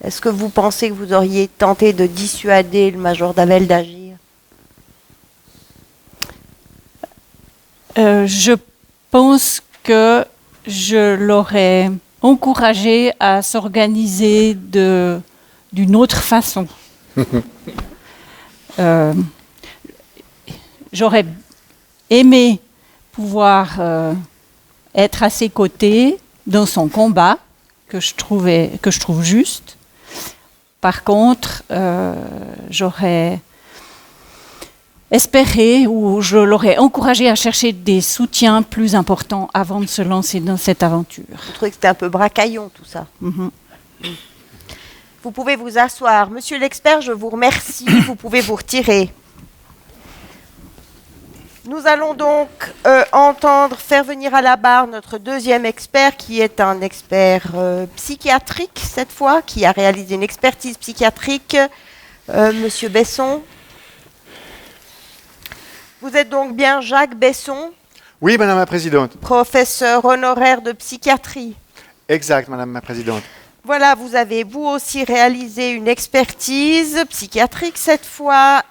est-ce que vous pensez que vous auriez tenté de dissuader le major Davel d'agir ? Je pense que je l'aurais encouragé à s'organiser d'une autre façon. J'aurais aimé pouvoir être à ses côtés dans son combat, que je trouve juste. Par contre, j'aurais espéré ou je l'aurais encouragé à chercher des soutiens plus importants avant de se lancer dans cette aventure. Vous trouvez que c'était un peu bracaillon tout ça? Vous pouvez vous asseoir. Monsieur l'expert, je vous remercie. Vous pouvez vous retirer. Nous allons donc faire venir à la barre notre deuxième expert, qui est un expert psychiatrique cette fois, qui a réalisé une expertise psychiatrique, Monsieur Besson. Vous êtes donc bien Jacques Besson, Oui, Madame la Présidente. professeur honoraire de psychiatrie. Exact, Madame la Présidente. Voilà, vous avez vous aussi réalisé une expertise psychiatrique cette fois,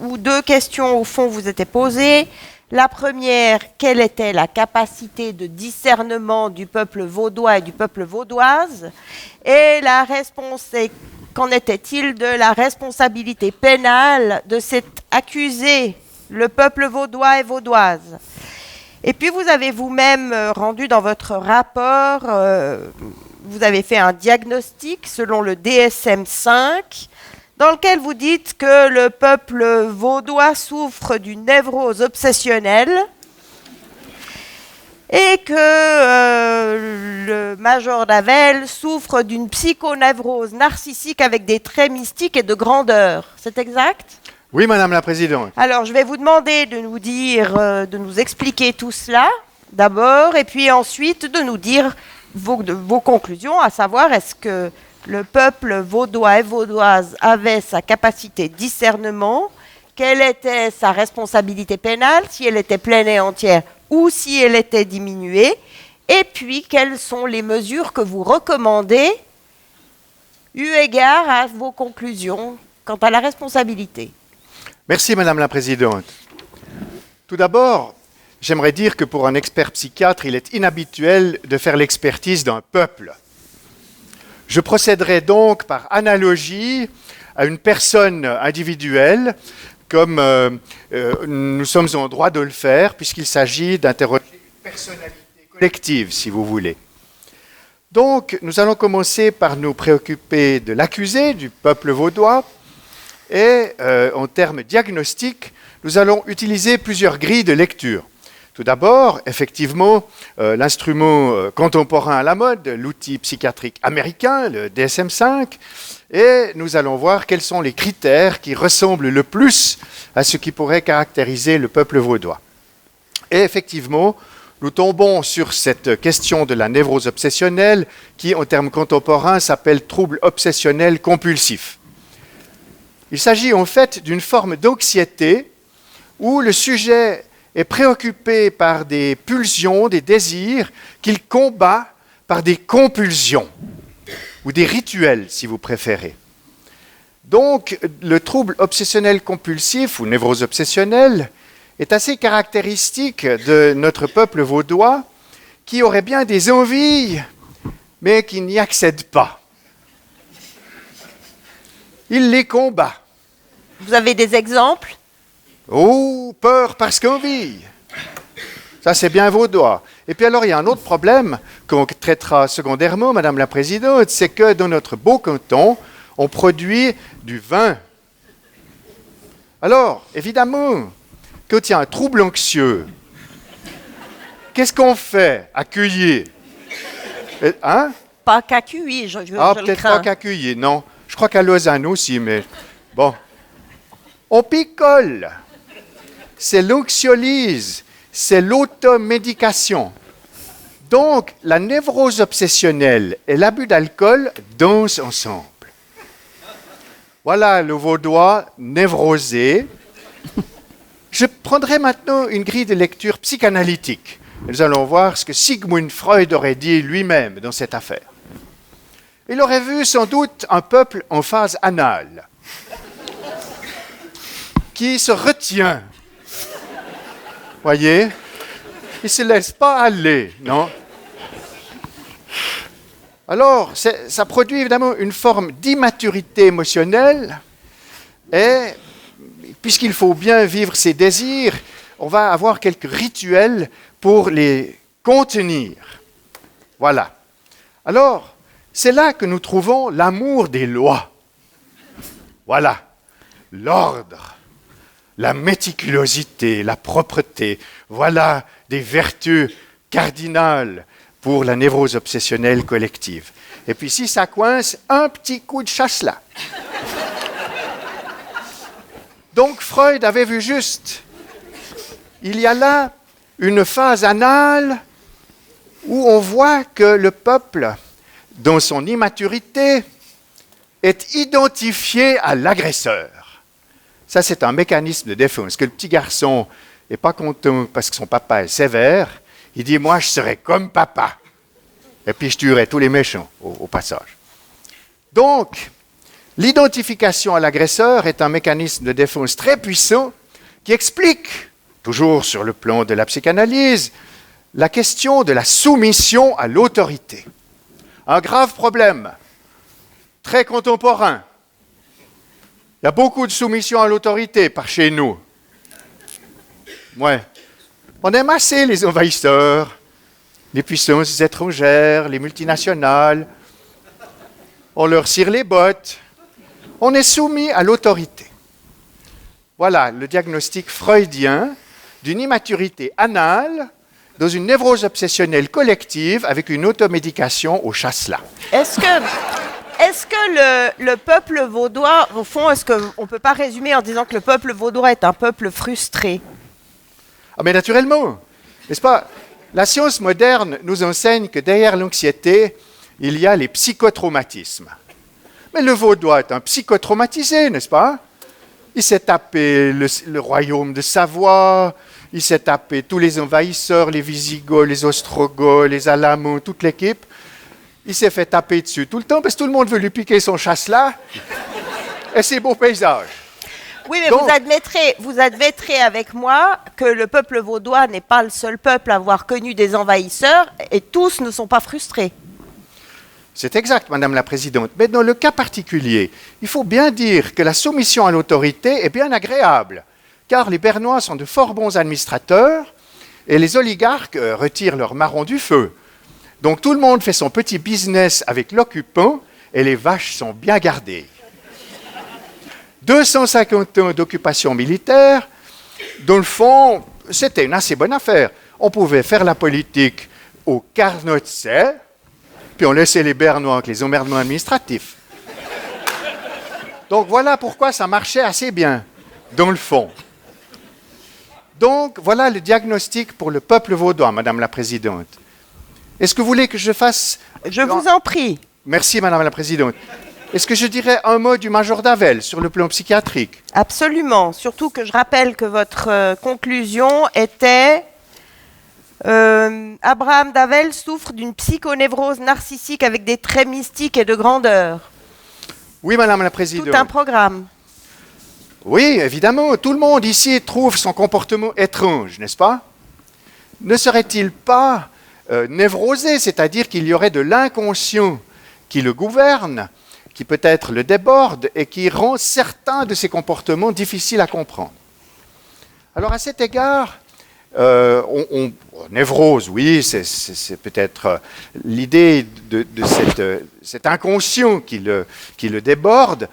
où deux questions au fond vous étaient posées. La première, quelle était la capacité de discernement du peuple vaudois et du peuple vaudoise? Et la réponse est, qu'en était-il de la responsabilité pénale de cet accusé, le peuple vaudois et vaudoise? Et puis vous avez vous-même rendu dans votre rapport, vous avez fait un diagnostic selon le DSM-5, dans lequel vous dites que le peuple vaudois souffre d'une névrose obsessionnelle et que le major Davel souffre d'une psychonévrose narcissique avec des traits mystiques et de grandeur. C'est exact ? Oui, Madame la Présidente. Alors, je vais vous demander de nous dire, de nous expliquer tout cela d'abord, et puis ensuite de nous dire vos conclusions, à savoir est-ce que le peuple vaudois et vaudoise avait sa capacité de discernement, quelle était sa responsabilité pénale, si elle était pleine et entière ou si elle était diminuée, et puis quelles sont les mesures que vous recommandez eu égard à vos conclusions quant à la responsabilité. Merci, Madame la Présidente. Tout d'abord, j'aimerais dire que pour un expert psychiatre, il est inhabituel de faire l'expertise d'un peuple. Je procéderai donc par analogie à une personne individuelle, comme nous sommes en droit de le faire, puisqu'il s'agit d'interroger une personnalité collective, si vous voulez. Donc, nous allons commencer par nous préoccuper de l'accusé, du peuple vaudois, et en termes diagnostiques, nous allons utiliser plusieurs grilles de lecture. Tout d'abord, effectivement, l'instrument contemporain à la mode, l'outil psychiatrique américain, le DSM-5, et nous allons voir quels sont les critères qui ressemblent le plus à ce qui pourrait caractériser le peuple vaudois. Et effectivement, nous tombons sur cette question de la névrose obsessionnelle qui, en termes contemporains, s'appelle trouble obsessionnel compulsif. Il s'agit en fait d'une forme d'anxiété où le sujet est préoccupé par des pulsions, des désirs, qu'il combat par des compulsions, ou des rituels, si vous préférez. Donc, le trouble obsessionnel compulsif, ou névrose obsessionnelle, est assez caractéristique de notre peuple vaudois, qui aurait bien des envies, mais qui n'y accède pas. Il les combat. Vous avez des exemples ? Oh, peur parce qu'envie. Ça, c'est bien vaudois. Et puis alors, il y a un autre problème qu'on traitera secondairement, Madame la Présidente, c'est que dans notre beau canton, on produit du vin. Alors, évidemment, quand il y a un trouble anxieux, qu'est-ce qu'on fait? Accueillir. Hein? Pas qu'accueillir, je peut-être pas qu'accueillir, non. Je crois qu'à Lausanne aussi, mais bon. On picole. C'est l'anxiolyse, c'est l'automédication. Donc, la névrose obsessionnelle et l'abus d'alcool dansent ensemble. Voilà le vaudois névrosé. Je prendrai maintenant une grille de lecture psychanalytique. Nous allons voir ce que Sigmund Freud aurait dit lui-même dans cette affaire. Il aurait vu sans doute un peuple en phase anale, qui se retient. Voyez, il ne se laisse pas aller, non? Alors, ça produit évidemment une forme d'immaturité émotionnelle, et puisqu'il faut bien vivre ses désirs, on va avoir quelques rituels pour les contenir. Voilà. Alors, c'est là que nous trouvons l'amour des lois. Voilà, l'ordre. la méticulosité, la propreté, voilà des vertus cardinales pour la névrose obsessionnelle collective. Et puis si ça coince, un petit coup de chasse-là. Donc Freud avait vu juste. Il y a là une phase anale où on voit que le peuple, dans son immaturité, est identifié à l'agresseur. Ça, c'est un mécanisme de défense. Que le petit garçon n'est pas content parce que son papa est sévère, il dit « moi, je serai comme papa ». Et puis, je tuerai tous les méchants au passage. Donc, l'identification à l'agresseur est un mécanisme de défense très puissant qui explique, toujours sur le plan de la psychanalyse, la question de la soumission à l'autorité. Un grave problème, très contemporain. Il y a beaucoup de soumission à l'autorité par chez nous. Ouais. On aime assez les envahisseurs, les puissances étrangères, les multinationales. On leur cire les bottes. On est soumis à l'autorité. Voilà le diagnostic freudien d'une immaturité anale dans une névrose obsessionnelle collective avec une automédication au chasselas. Est-ce que le peuple vaudois, au fond, est-ce qu'on ne peut pas résumer en disant que le peuple vaudois est un peuple frustré? Ah mais naturellement, n'est-ce pas? La science moderne nous enseigne que derrière l'anxiété, il y a les psychotraumatismes. Mais le Vaudois est un psychotraumatisé, n'est-ce pas? Il s'est tapé le royaume de Savoie, il s'est tapé tous les envahisseurs, les Visigoths, les Ostrogoths, les Alamans, toute l'équipe. Il s'est fait taper dessus tout le temps parce que tout le monde veut lui piquer son chasse-là et ses beaux paysages. Oui, mais donc, vous admettrez avec moi que le peuple vaudois n'est pas le seul peuple à avoir connu des envahisseurs et tous ne sont pas frustrés. C'est exact, Madame la Présidente. Mais dans le cas particulier, il faut bien dire que la soumission à l'autorité est bien agréable, car les Bernois sont de fort bons administrateurs et les oligarques retirent leur marron du feu. Donc tout le monde fait son petit business avec l'occupant et les vaches sont bien gardées. 250 ans d'occupation militaire, dans le fond, c'était une assez bonne affaire. On pouvait faire la politique au carnot de serre, puis on laissait les Bernois avec les emmerdements administratifs. Donc voilà pourquoi ça marchait assez bien, dans le fond. Donc voilà le diagnostic pour le peuple vaudois, Madame la Présidente. Est-ce que vous voulez que je fasse... Je vous en prie. Merci, Madame la Présidente. Est-ce que je dirais un mot du major d'Avel sur le plan psychiatrique? Absolument. Surtout que je rappelle que votre conclusion était... Abraham d'Avel souffre d'une psychonévrose narcissique avec des traits mystiques et de grandeur. Oui, Madame la Présidente. Tout un programme. Oui, évidemment. Tout le monde ici trouve son comportement étrange, n'est-ce pas? Ne serait-il pas névrosé, c'est-à-dire qu'il y aurait de l'inconscient qui le gouverne, qui peut-être le déborde et qui rend certains de ses comportements difficiles à comprendre. Alors à cet égard, névrose, oui, c'est peut-être l'idée de cet inconscient qui le déborde,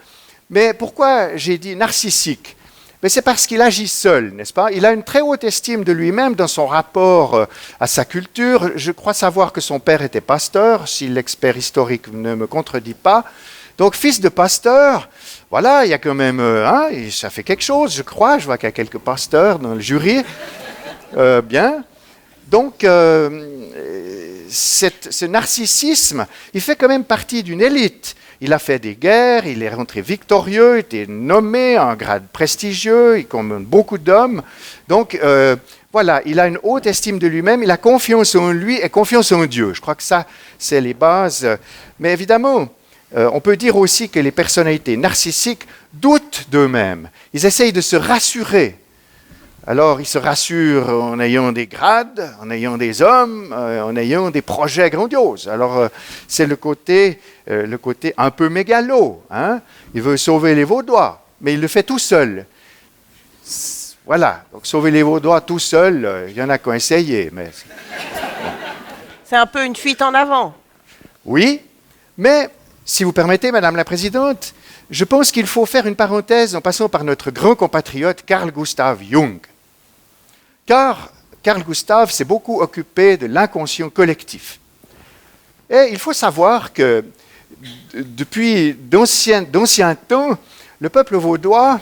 mais pourquoi j'ai dit narcissique? Mais c'est parce qu'il agit seul, n'est-ce pas? Il a une très haute estime de lui-même dans son rapport à sa culture. Je crois savoir que son père était pasteur, si l'expert historique ne me contredit pas. Donc, fils de pasteur, voilà, il y a quand même, ça fait quelque chose, je crois. Je vois qu'il y a quelques pasteurs dans le jury. Bien. Donc, ce narcissisme, il fait quand même partie d'une élite. Il a fait des guerres, il est rentré victorieux, il était nommé à un grade prestigieux, il commande beaucoup d'hommes. Donc, voilà, il a une haute estime de lui-même, il a confiance en lui et confiance en Dieu. Je crois que ça, c'est les bases. Mais évidemment, on peut dire aussi que les personnalités narcissiques doutent d'eux-mêmes. Ils essayent de se rassurer. Alors, ils se rassurent en ayant des grades, en ayant des hommes, en ayant des projets grandioses. Alors, c'est le côté un peu mégalo. Hein? Il veut sauver les Vaudois, mais il le fait tout seul. Voilà, donc sauver les Vaudois tout seul, il y en a qui ont essayé. Mais... C'est un peu une fuite en avant. Oui, mais si vous permettez, Madame la Présidente, je pense qu'il faut faire une parenthèse en passant par notre grand compatriote Carl Gustav Jung. Car Carl Gustav s'est beaucoup occupé de l'inconscient collectif. Et il faut savoir que depuis d'anciens temps, le peuple vaudois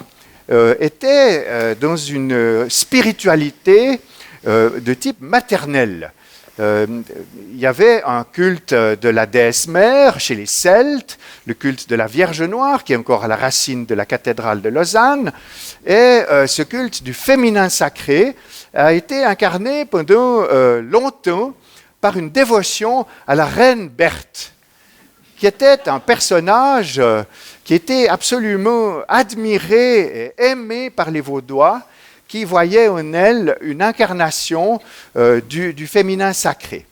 était dans une spiritualité de type maternel. Il y avait un culte de la déesse mère chez les Celtes, le culte de la Vierge Noire, qui est encore à la racine de la cathédrale de Lausanne, et ce culte du féminin sacré a été incarné pendant longtemps par une dévotion à la reine Berthe, qui était un personnage qui était absolument admiré et aimé par les Vaudois, qui voyaient en elle une incarnation du féminin sacré.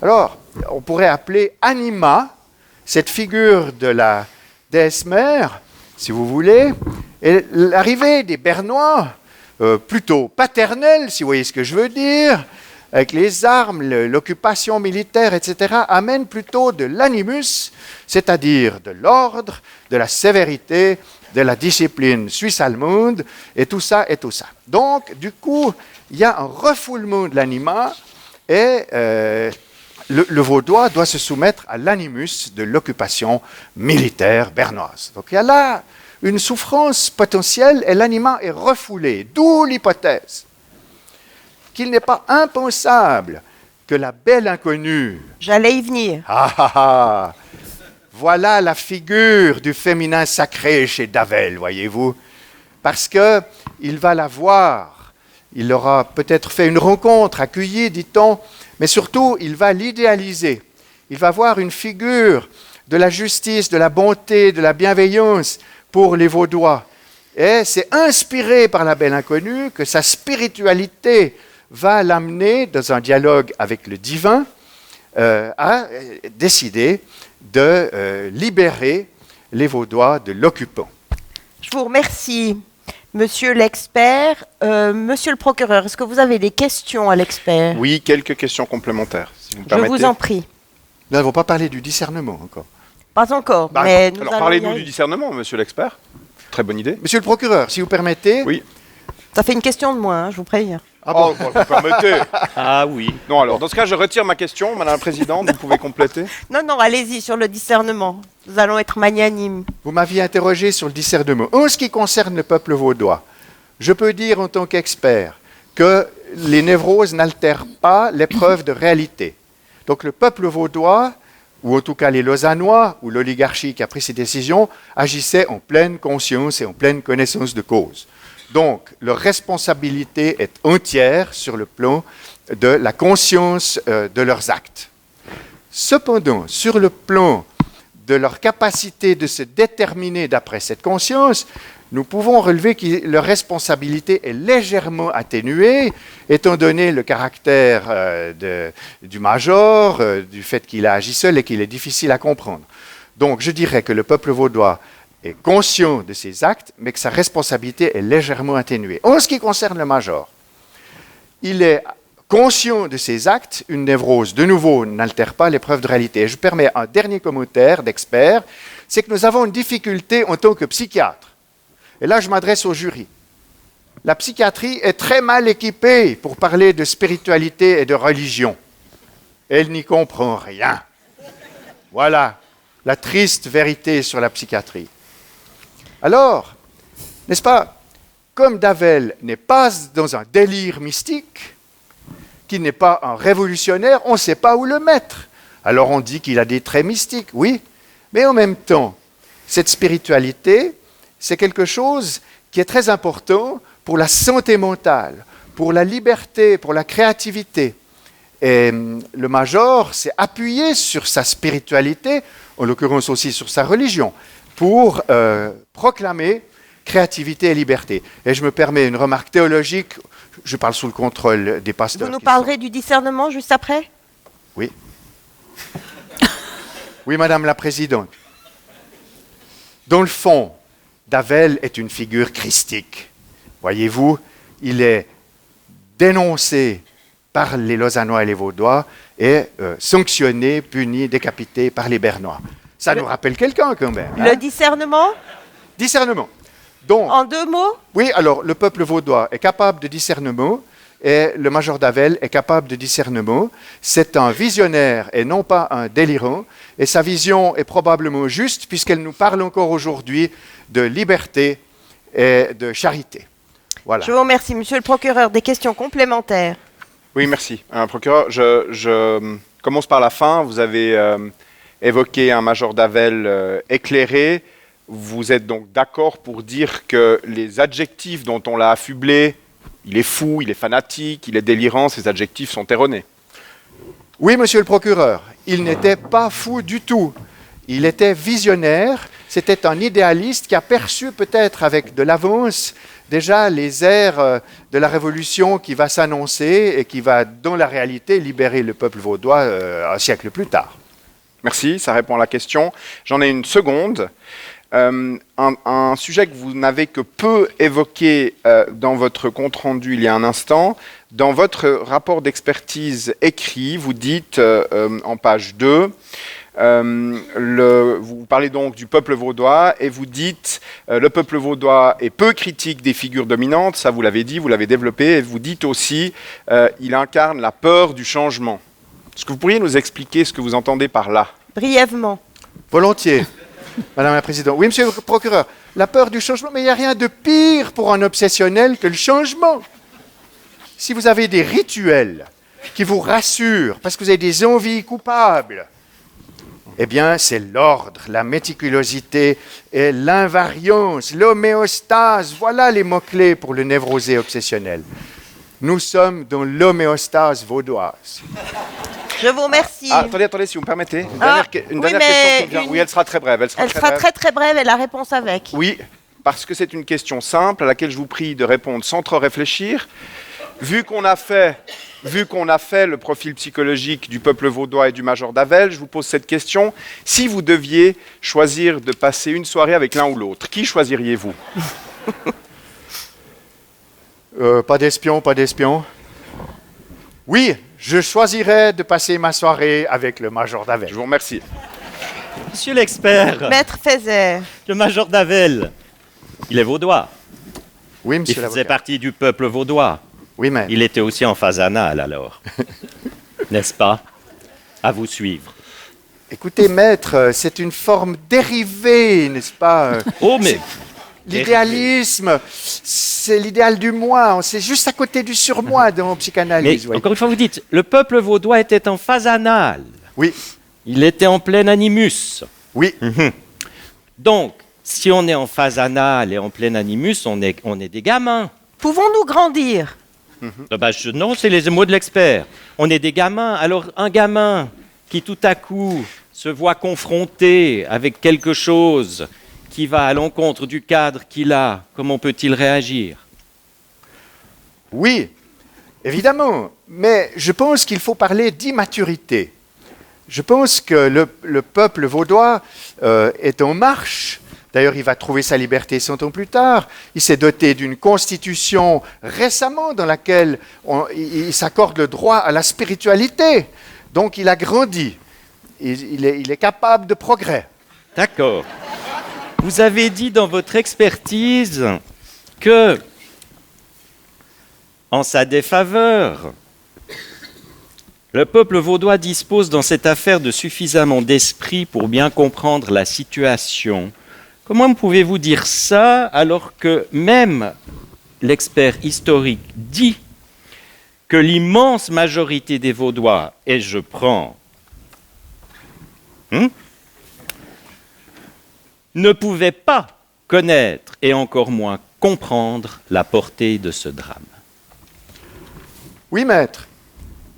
Alors, on pourrait appeler Anima, cette figure de la déesse mère, si vous voulez, et l'arrivée des Bernois, plutôt paternelle, si vous voyez ce que je veux dire, avec les armes, l'occupation militaire, etc., amène plutôt de l'animus, c'est-à-dire de l'ordre, de la sévérité, de la discipline suisse-allemande, et tout ça, et tout ça. Donc, du coup, il y a un refoulement de l'anima, et le Vaudois doit se soumettre à l'animus de l'occupation militaire bernoise. Donc, il y a là une souffrance potentielle, et l'anima est refoulé, d'où l'hypothèse qu'il n'est pas impensable que la belle inconnue... J'allais y venir. Voilà la figure du féminin sacré chez Davel, voyez-vous. Parce qu'il va la voir, il aura peut-être fait une rencontre, accueillie, dit-on, mais surtout, il va l'idéaliser. Il va voir une figure de la justice, de la bonté, de la bienveillance pour les Vaudois. Et c'est inspiré par la belle inconnue que sa spiritualité va l'amener dans un dialogue avec le divin à décider de libérer les Vaudois de l'occupant. Je vous remercie, monsieur l'expert. Monsieur le procureur, est-ce que vous avez des questions à l'expert? Oui, quelques questions complémentaires, si vous me Je permettez. vous en prie. Nous n'avons pas parlé du discernement encore. Pas encore, mais nous alors allons parlez-nous y du aller. discernement, monsieur l'expert. Très bonne idée. Monsieur le procureur, si vous permettez... Oui. Ça fait une question de moi, hein, je vous préviens. Ah bon, Vous permettez. Ah oui. Non, alors, dans ce cas, je retire ma question, madame la présidente, vous pouvez compléter. Non, non, allez-y sur le discernement. Nous allons être magnanimes. Vous m'aviez interrogé sur le discernement. En ce qui concerne le peuple vaudois, je peux dire en tant qu'expert que les névroses n'altèrent pas l'épreuve de réalité. Donc le peuple vaudois, ou en tout cas les Lausannois, ou l'oligarchie qui a pris ces décisions, agissaient en pleine conscience et en pleine connaissance de cause. Donc, leur responsabilité est entière sur le plan de la conscience de leurs actes. Cependant, sur le plan de leur capacité de se déterminer d'après cette conscience, nous pouvons relever que leur responsabilité est légèrement atténuée, étant donné le caractère du major, du fait qu'il a agi seul et qu'il est difficile à comprendre. Donc, je dirais que le peuple vaudois est conscient de ses actes, mais que sa responsabilité est légèrement atténuée. En ce qui concerne le major, il est conscient de ses actes, une névrose, de nouveau, n'altère pas l'épreuve de réalité. Et je permets un dernier commentaire d'expert, c'est que nous avons une difficulté en tant que psychiatre. Et là, je m'adresse au jury. La psychiatrie est très mal équipée pour parler de spiritualité et de religion. Elle n'y comprend rien. Voilà la triste vérité sur la psychiatrie. Alors, n'est-ce pas, comme Davel n'est pas dans un délire mystique, qu'il n'est pas un révolutionnaire, on ne sait pas où le mettre. Alors on dit qu'il a des traits mystiques, oui, mais en même temps, cette spiritualité, c'est quelque chose qui est très important pour la santé mentale, pour la liberté, pour la créativité. Et le major s'est appuyé sur sa spiritualité, en l'occurrence aussi sur sa religion, pour proclamer créativité et liberté. Et je me permets une remarque théologique, je parle sous le contrôle des pasteurs. Vous nous parlerez du discernement juste après? Oui. Oui, Madame la Présidente. Dans le fond, Davel est une figure christique. Voyez-vous, il est dénoncé par les Lausannois et les Vaudois et sanctionné, puni, décapité par les Bernois. Ça nous rappelle quelqu'un quand même. Le discernement, Discernement. Donc, en 2 mots? oui, alors le peuple vaudois est capable de discernement et le major d'Avel est capable de discernement. C'est un visionnaire et non pas un délirant. Et sa vision est probablement juste puisqu'elle nous parle encore aujourd'hui de liberté et de charité. Voilà. Je vous remercie, monsieur le procureur. Des questions complémentaires? Oui, merci. Procureur, je commence par la fin. Vous avez évoqué un major d'Avel éclairé. Vous êtes donc d'accord pour dire que les adjectifs dont on l'a affublé, il est fou, il est fanatique, il est délirant, ces adjectifs sont erronés? Oui, monsieur le procureur, il n'était pas fou du tout. Il était visionnaire, c'était un idéaliste qui a perçu peut-être avec de l'avance déjà les airs de la révolution qui va s'annoncer et qui va, dans la réalité, libérer le peuple vaudois un siècle plus tard. Merci, ça répond à la question. J'en ai une seconde. Un sujet que vous n'avez que peu évoqué dans votre compte-rendu il y a un instant. Dans votre rapport d'expertise écrit, vous dites en page 2, vous parlez donc du peuple vaudois et vous dites le peuple vaudois est peu critique des figures dominantes, ça vous l'avez dit, vous l'avez développé, et vous dites aussi il incarne la peur du changement. Est-ce que vous pourriez nous expliquer ce que vous entendez par là? Brièvement. Volontiers, Madame la Présidente. Oui, monsieur le procureur, la peur du changement, mais il n'y a rien de pire pour un obsessionnel que le changement. Si vous avez des rituels qui vous rassurent parce que vous avez des envies coupables, eh bien, c'est l'ordre, la méticulosité et l'invariance, l'homéostase. Voilà les mots-clés pour le névrosé obsessionnel. Nous sommes dans l'homéostase vaudoise. Je vous remercie. Attendez, si vous me permettez. Une dernière mais question qui me vient. Oui, elle sera très brève. Elle sera très brève et la réponse avec. Oui, parce que c'est une question simple à laquelle je vous prie de répondre sans trop réfléchir. Vu qu'on a fait le profil psychologique du peuple vaudois et du major d'Avel, je vous pose cette question. Si vous deviez choisir de passer une soirée avec l'un ou l'autre, qui choisiriez-vous? Pas d'espion, pas d'espion. Oui, je choisirais de passer ma soirée avec le major d'Avel. Je vous remercie. Monsieur l'expert, Maître Fézère. le major d'Avel, il est vaudois. Oui, Il monsieur faisait l'avocat. partie du peuple vaudois. Oui, mais Il était aussi en phase anale alors. N'est-ce pas? À vous suivre. écoutez, maître, c'est une forme dérivée, n'est-ce pas? Oh, mais L'idéalisme, c'est l'idéal du moi. C'est juste à côté du surmoi dans Mais psychanalyse. Oui. encore une fois, vous dites, le peuple vaudois était en phase anale. Oui, Il était en plein animus. oui. Donc, si on est en phase anale et en plein animus, on est des gamins. Pouvons-nous grandir? Non, c'est les mots de l'expert. On est des gamins. Alors, un gamin qui tout à coup se voit confronté avec quelque chose qui va à l'encontre du cadre qu'il a, comment peut-il réagir? Oui, évidemment. Mais je pense qu'il faut parler d'immaturité. Je pense que le peuple vaudois est en marche. D'ailleurs, il va trouver sa liberté 100 ans plus tard. Il s'est doté d'une constitution récemment dans laquelle il s'accorde le droit à la spiritualité. Donc, il a grandi. Il est capable de progrès. D'accord. Vous avez dit dans votre expertise que, en sa défaveur, le peuple vaudois dispose dans cette affaire de suffisamment d'esprit pour bien comprendre la situation. Comment pouvez-vous dire ça alors que même l'expert historique dit que l'immense majorité des Vaudois, et je prends, ne pouvaient pas connaître et encore moins comprendre la portée de ce drame? Oui, maître.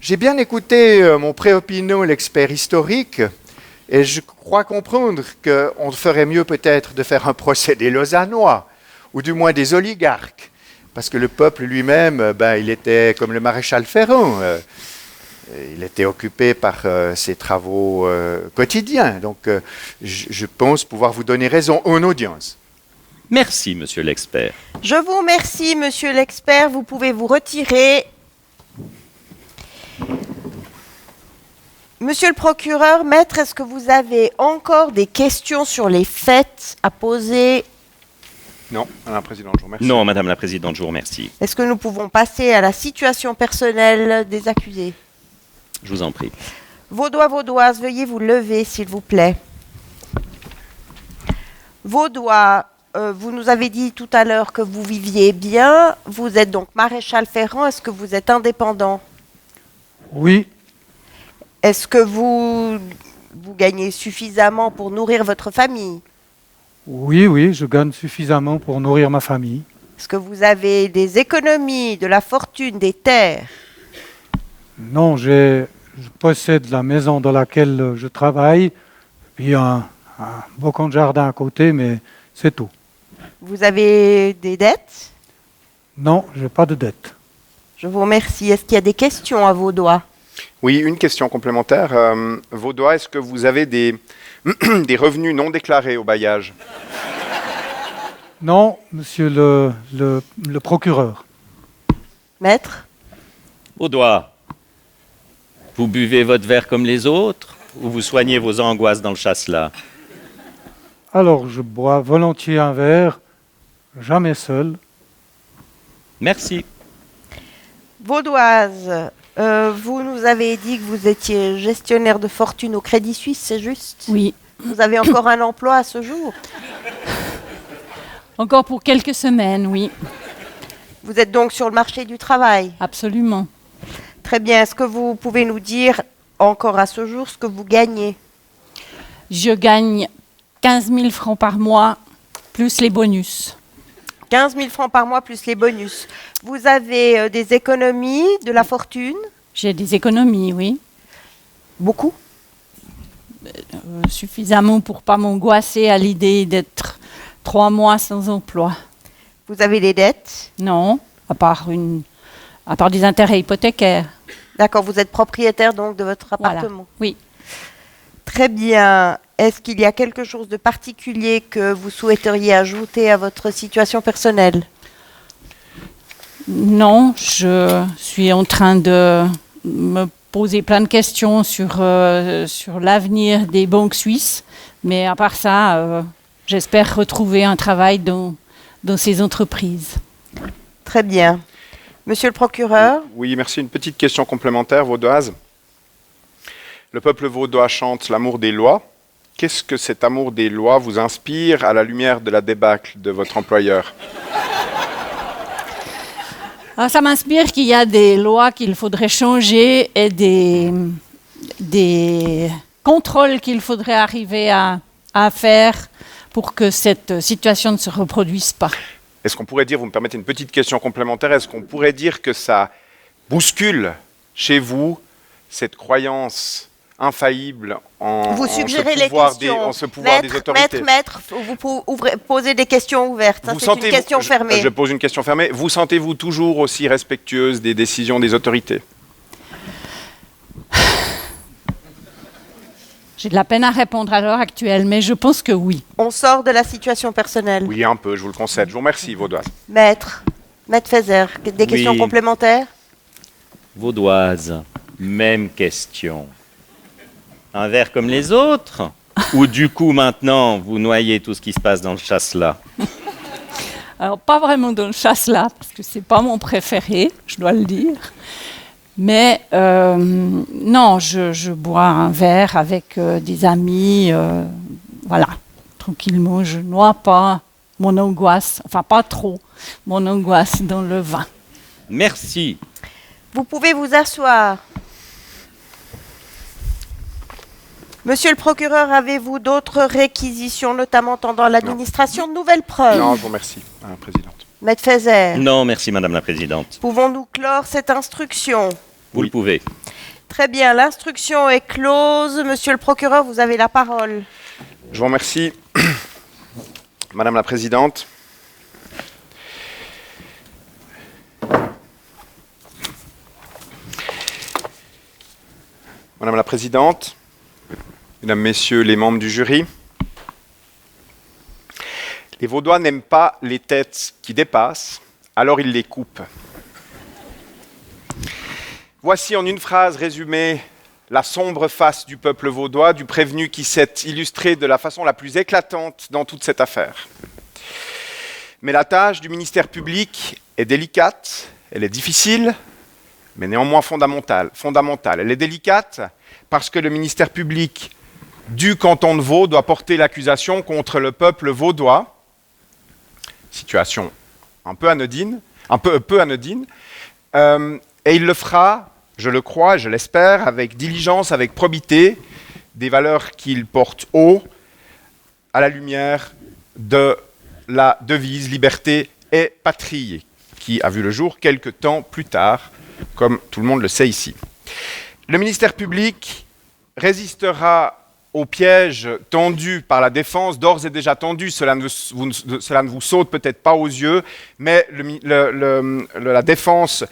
J'ai bien écouté mon préopinant, l'expert historique, et je crois comprendre qu'on ferait mieux peut-être de faire un procès des Lausannois, ou du moins des oligarques, parce que le peuple lui-même, il était comme le maréchal Ferrand, il était occupé par ses travaux quotidiens. Donc, je pense pouvoir vous donner raison en audience. Merci, monsieur l'expert. Je vous remercie, monsieur l'expert. Vous pouvez vous retirer. Monsieur le procureur, maître, est-ce que vous avez encore des questions sur les faits à poser? Non, Madame la Présidente, je vous remercie. Non, Madame la Présidente, je vous remercie. Est-ce que nous pouvons passer à la situation personnelle des accusés? Je vous en prie. Vaudois, Vaudoises, veuillez vous lever, s'il vous plaît. Vaudois, vous nous avez dit tout à l'heure que vous viviez bien. Vous êtes donc maréchal ferrant. Est-ce que vous êtes indépendant? Oui, Est-ce que vous gagnez suffisamment pour nourrir votre famille? oui, je gagne suffisamment pour nourrir ma famille. Est-ce que vous avez des économies, de la fortune, des terres? Non, je possède la maison dans laquelle je travaille, puis un beau camp de jardin à côté, mais c'est tout. Vous avez des dettes? Non, je n'ai pas de dette. Je vous remercie. Est-ce qu'il y a des questions à Vaudois? Oui, une question complémentaire. Vaudois, est-ce que vous avez des, des revenus non déclarés au bailliage? Non, monsieur le procureur. Maître? Vaudois, vous buvez votre verre comme les autres ou vous soignez vos angoisses dans le chasselas? Alors, je bois volontiers un verre, jamais seul. Merci. Vaudoise, vous nous avez dit que vous étiez gestionnaire de fortune au Crédit Suisse, c'est juste? Oui. Vous avez encore un emploi à ce jour? Encore pour quelques semaines, oui. Vous êtes donc sur le marché du travail? Absolument. Très bien. Est-ce que vous pouvez nous dire encore à ce jour ce que vous gagnez? Je gagne 15 000 francs par mois, plus les bonus. 15 000 francs par mois plus les bonus. Vous avez des économies, de la fortune? J'ai des économies, oui. Beaucoup? Suffisamment pour pas m'angoisser à l'idée d'être 3 mois sans emploi. Vous avez des dettes? Non, à part des intérêts hypothécaires. D'accord, vous êtes propriétaire donc de votre Voilà. appartement? Oui. Très bien. Est-ce qu'il y a quelque chose de particulier que vous souhaiteriez ajouter à votre situation personnelle? Non, je suis en train de me poser plein de questions sur l'avenir des banques suisses. Mais à part ça, j'espère retrouver un travail dans ces entreprises. Très bien. Monsieur le procureur? Oui, merci. Une petite question complémentaire, vaudoise. Le peuple vaudois chante l'amour des lois. Qu'est-ce que cet amour des lois vous inspire à la lumière de la débâcle de votre employeur? Alors, ça m'inspire qu'il y a des lois qu'il faudrait changer et des contrôles qu'il faudrait arriver à faire pour que cette situation ne se reproduise pas. Est-ce qu'on pourrait dire, vous me permettez une petite question complémentaire, est-ce qu'on pourrait dire que ça bouscule chez vous cette croyance infaillible en Vous ce suggérez les pouvoir, questions. en ce pouvoir des autorités? Maître, vous posez des questions ouvertes. Ça, c'est une question fermée. Je pose une question fermée. Vous sentez-vous toujours aussi respectueuse des décisions des autorités? J'ai de la peine à répondre à l'heure actuelle, mais je pense que oui. On sort de la situation personnelle. Oui, un peu, je vous le concède. Je vous remercie, Vaudoise. Maître Fézère, des questions Oui. complémentaires? Vaudoise, même question. Un verre comme les autres? Ou du coup, maintenant, vous noyez tout ce qui se passe dans le chasselas? Alors, pas vraiment dans le chasse-là, parce que c'est pas mon préféré, je dois le dire. Mais non, je bois un verre avec des amis, voilà, tranquillement. Je noie pas mon angoisse, enfin pas trop, mon angoisse dans le vin. Merci. Vous pouvez vous asseoir. Monsieur le procureur, avez-vous d'autres réquisitions, notamment tendant l'administration de nouvelles preuves? Non, je vous remercie, Madame la Présidente. Maître Fézère, Non, merci Madame la Présidente. pouvons-nous clore cette instruction? Vous le pouvez. Très bien, l'instruction est close. Monsieur le procureur, vous avez la parole. Je vous remercie, Madame la Présidente. Madame la Présidente, Mesdames, Messieurs les membres du jury, les Vaudois n'aiment pas les têtes qui dépassent, alors ils les coupent. Voici en une phrase résumée la sombre face du peuple vaudois, du prévenu qui s'est illustré de la façon la plus éclatante dans toute cette affaire. Mais la tâche du ministère public est délicate, elle est difficile, mais néanmoins fondamentale. Elle est délicate parce que le ministère public du canton de Vaud doit porter l'accusation contre le peuple vaudois, situation un peu anodine, peu anodine, et il le fera, je le crois, je l'espère, avec diligence, avec probité, des valeurs qu'il porte haut, à la lumière de la devise « Liberté et patrie », qui a vu le jour quelques temps plus tard, comme tout le monde le sait ici. Le ministère public résistera au piège tendu par la défense, d'ores et déjà tendu, cela ne vous saute peut-être pas aux yeux, mais la défense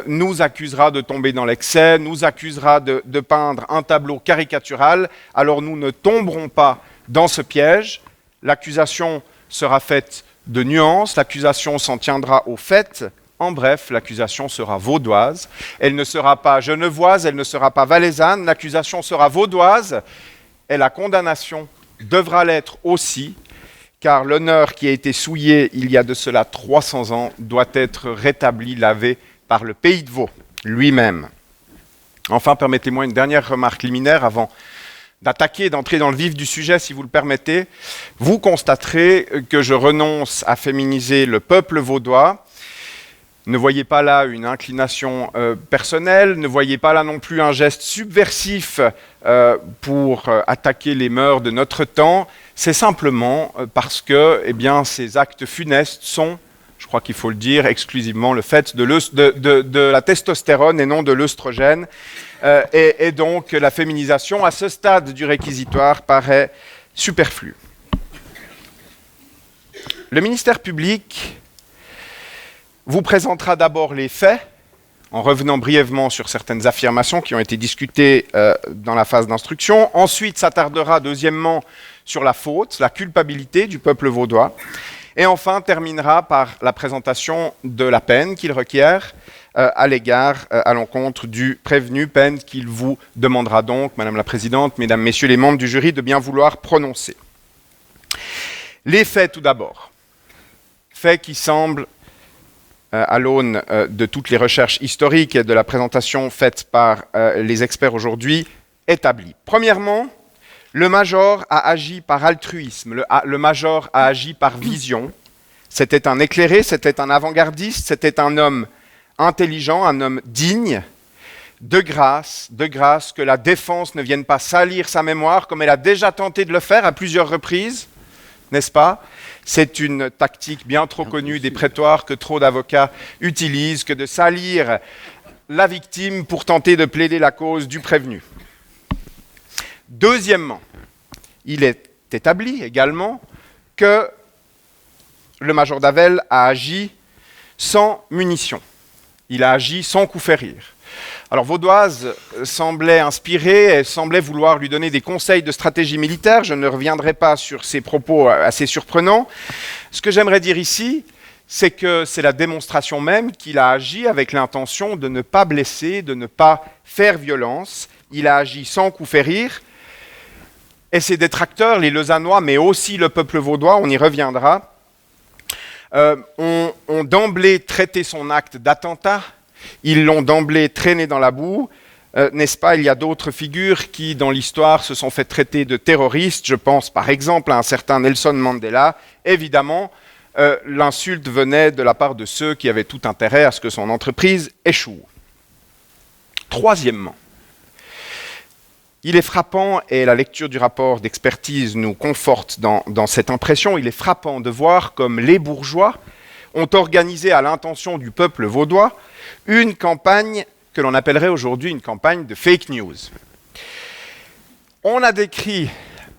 nous accusera de tomber dans l'excès, nous accusera de peindre un tableau caricatural, alors nous ne tomberons pas dans ce piège. L'accusation sera faite de nuances, l'accusation s'en tiendra aux faits. En bref, l'accusation sera vaudoise. Elle ne sera pas genevoise, elle ne sera pas valaisanne, l'accusation sera vaudoise. Et la condamnation devra l'être aussi, car l'honneur qui a été souillé il y a de cela 300 ans doit être rétabli, lavé par le pays de Vaud lui-même. Enfin, permettez-moi une dernière remarque liminaire avant d'entrer dans le vif du sujet, si vous le permettez. Vous constaterez que je renonce à féminiser le peuple vaudois. Ne voyez pas là une inclination personnelle, ne voyez pas là non plus un geste subversif pour attaquer les mœurs de notre temps. C'est simplement parce que ces actes funestes sont, je crois qu'il faut le dire, exclusivement le fait de la testostérone et non de l'œstrogène. Et donc la féminisation à ce stade du réquisitoire paraît superflue. Le ministère public vous présentera d'abord les faits, en revenant brièvement sur certaines affirmations qui ont été discutées dans la phase d'instruction. Ensuite, s'attardera deuxièmement sur la faute, la culpabilité du peuple vaudois. Et enfin, terminera par la présentation de la peine qu'il requiert à l'encontre du prévenu, peine qu'il vous demandera donc, Madame la Présidente, Mesdames, Messieurs les membres du jury, de bien vouloir prononcer. Les faits tout d'abord. Faits qui semblent à l'aune de toutes les recherches historiques et de la présentation faite par les experts aujourd'hui, établi. Premièrement, le major a agi par altruisme, le major a agi par vision. C'était un éclairé, c'était un avant-gardiste, c'était un homme intelligent, un homme digne, de grâce que la défense ne vienne pas salir sa mémoire comme elle a déjà tenté de le faire à plusieurs reprises, n'est-ce pas ? C'est une tactique bien trop connue des prétoires que trop d'avocats utilisent que de salir la victime pour tenter de plaider la cause du prévenu. Deuxièmement, il est établi également que le major Davel a agi sans munitions. Il a agi sans coup férir. Alors Vaudoise semblait inspirée, elle semblait vouloir lui donner des conseils de stratégie militaire. Je ne reviendrai pas sur ces propos assez surprenants. Ce que j'aimerais dire ici, c'est que c'est la démonstration même qu'il a agi avec l'intention de ne pas blesser, de ne pas faire violence. Il a agi sans coup férir. Et ses détracteurs, les Lausannois, mais aussi le peuple vaudois, on y reviendra, ont d'emblée traité son acte d'attentat. Ils l'ont d'emblée traîné dans la boue, n'est-ce pas? Il y a d'autres figures qui, dans l'histoire, se sont fait traiter de terroristes. Je pense par exemple à un certain Nelson Mandela. Évidemment, l'insulte venait de la part de ceux qui avaient tout intérêt à ce que son entreprise échoue. Troisièmement, il est frappant, et la lecture du rapport d'expertise nous conforte dans cette impression, il est frappant de voir comme les bourgeois ont organisé à l'intention du peuple vaudois une campagne que l'on appellerait aujourd'hui une campagne de fake news. On a décrit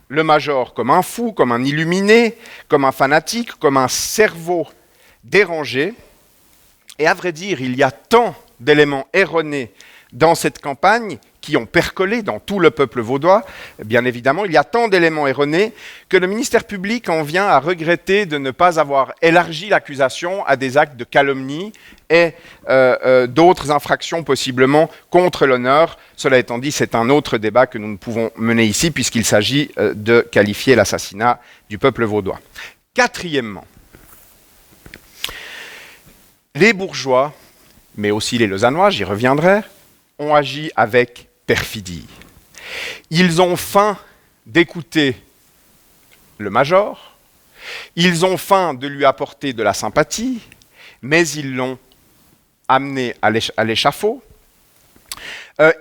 le major comme un fou, comme un illuminé, comme un fanatique, comme un cerveau dérangé. Et à vrai dire, il y a tant d'éléments erronés dans cette campagne qui ont percolé dans tout le peuple vaudois, bien évidemment, il y a tant d'éléments erronés que le ministère public en vient à regretter de ne pas avoir élargi l'accusation à des actes de calomnie et d'autres infractions possiblement contre l'honneur. Cela étant dit, c'est un autre débat que nous ne pouvons mener ici puisqu'il s'agit de qualifier l'assassinat du peuple vaudois. Quatrièmement, les bourgeois, mais aussi les Lausannois, j'y reviendrai, ont agi avec perfidie. Ils ont feint d'écouter le major, ils ont feint de lui apporter de la sympathie, mais ils l'ont amené à l'échafaud,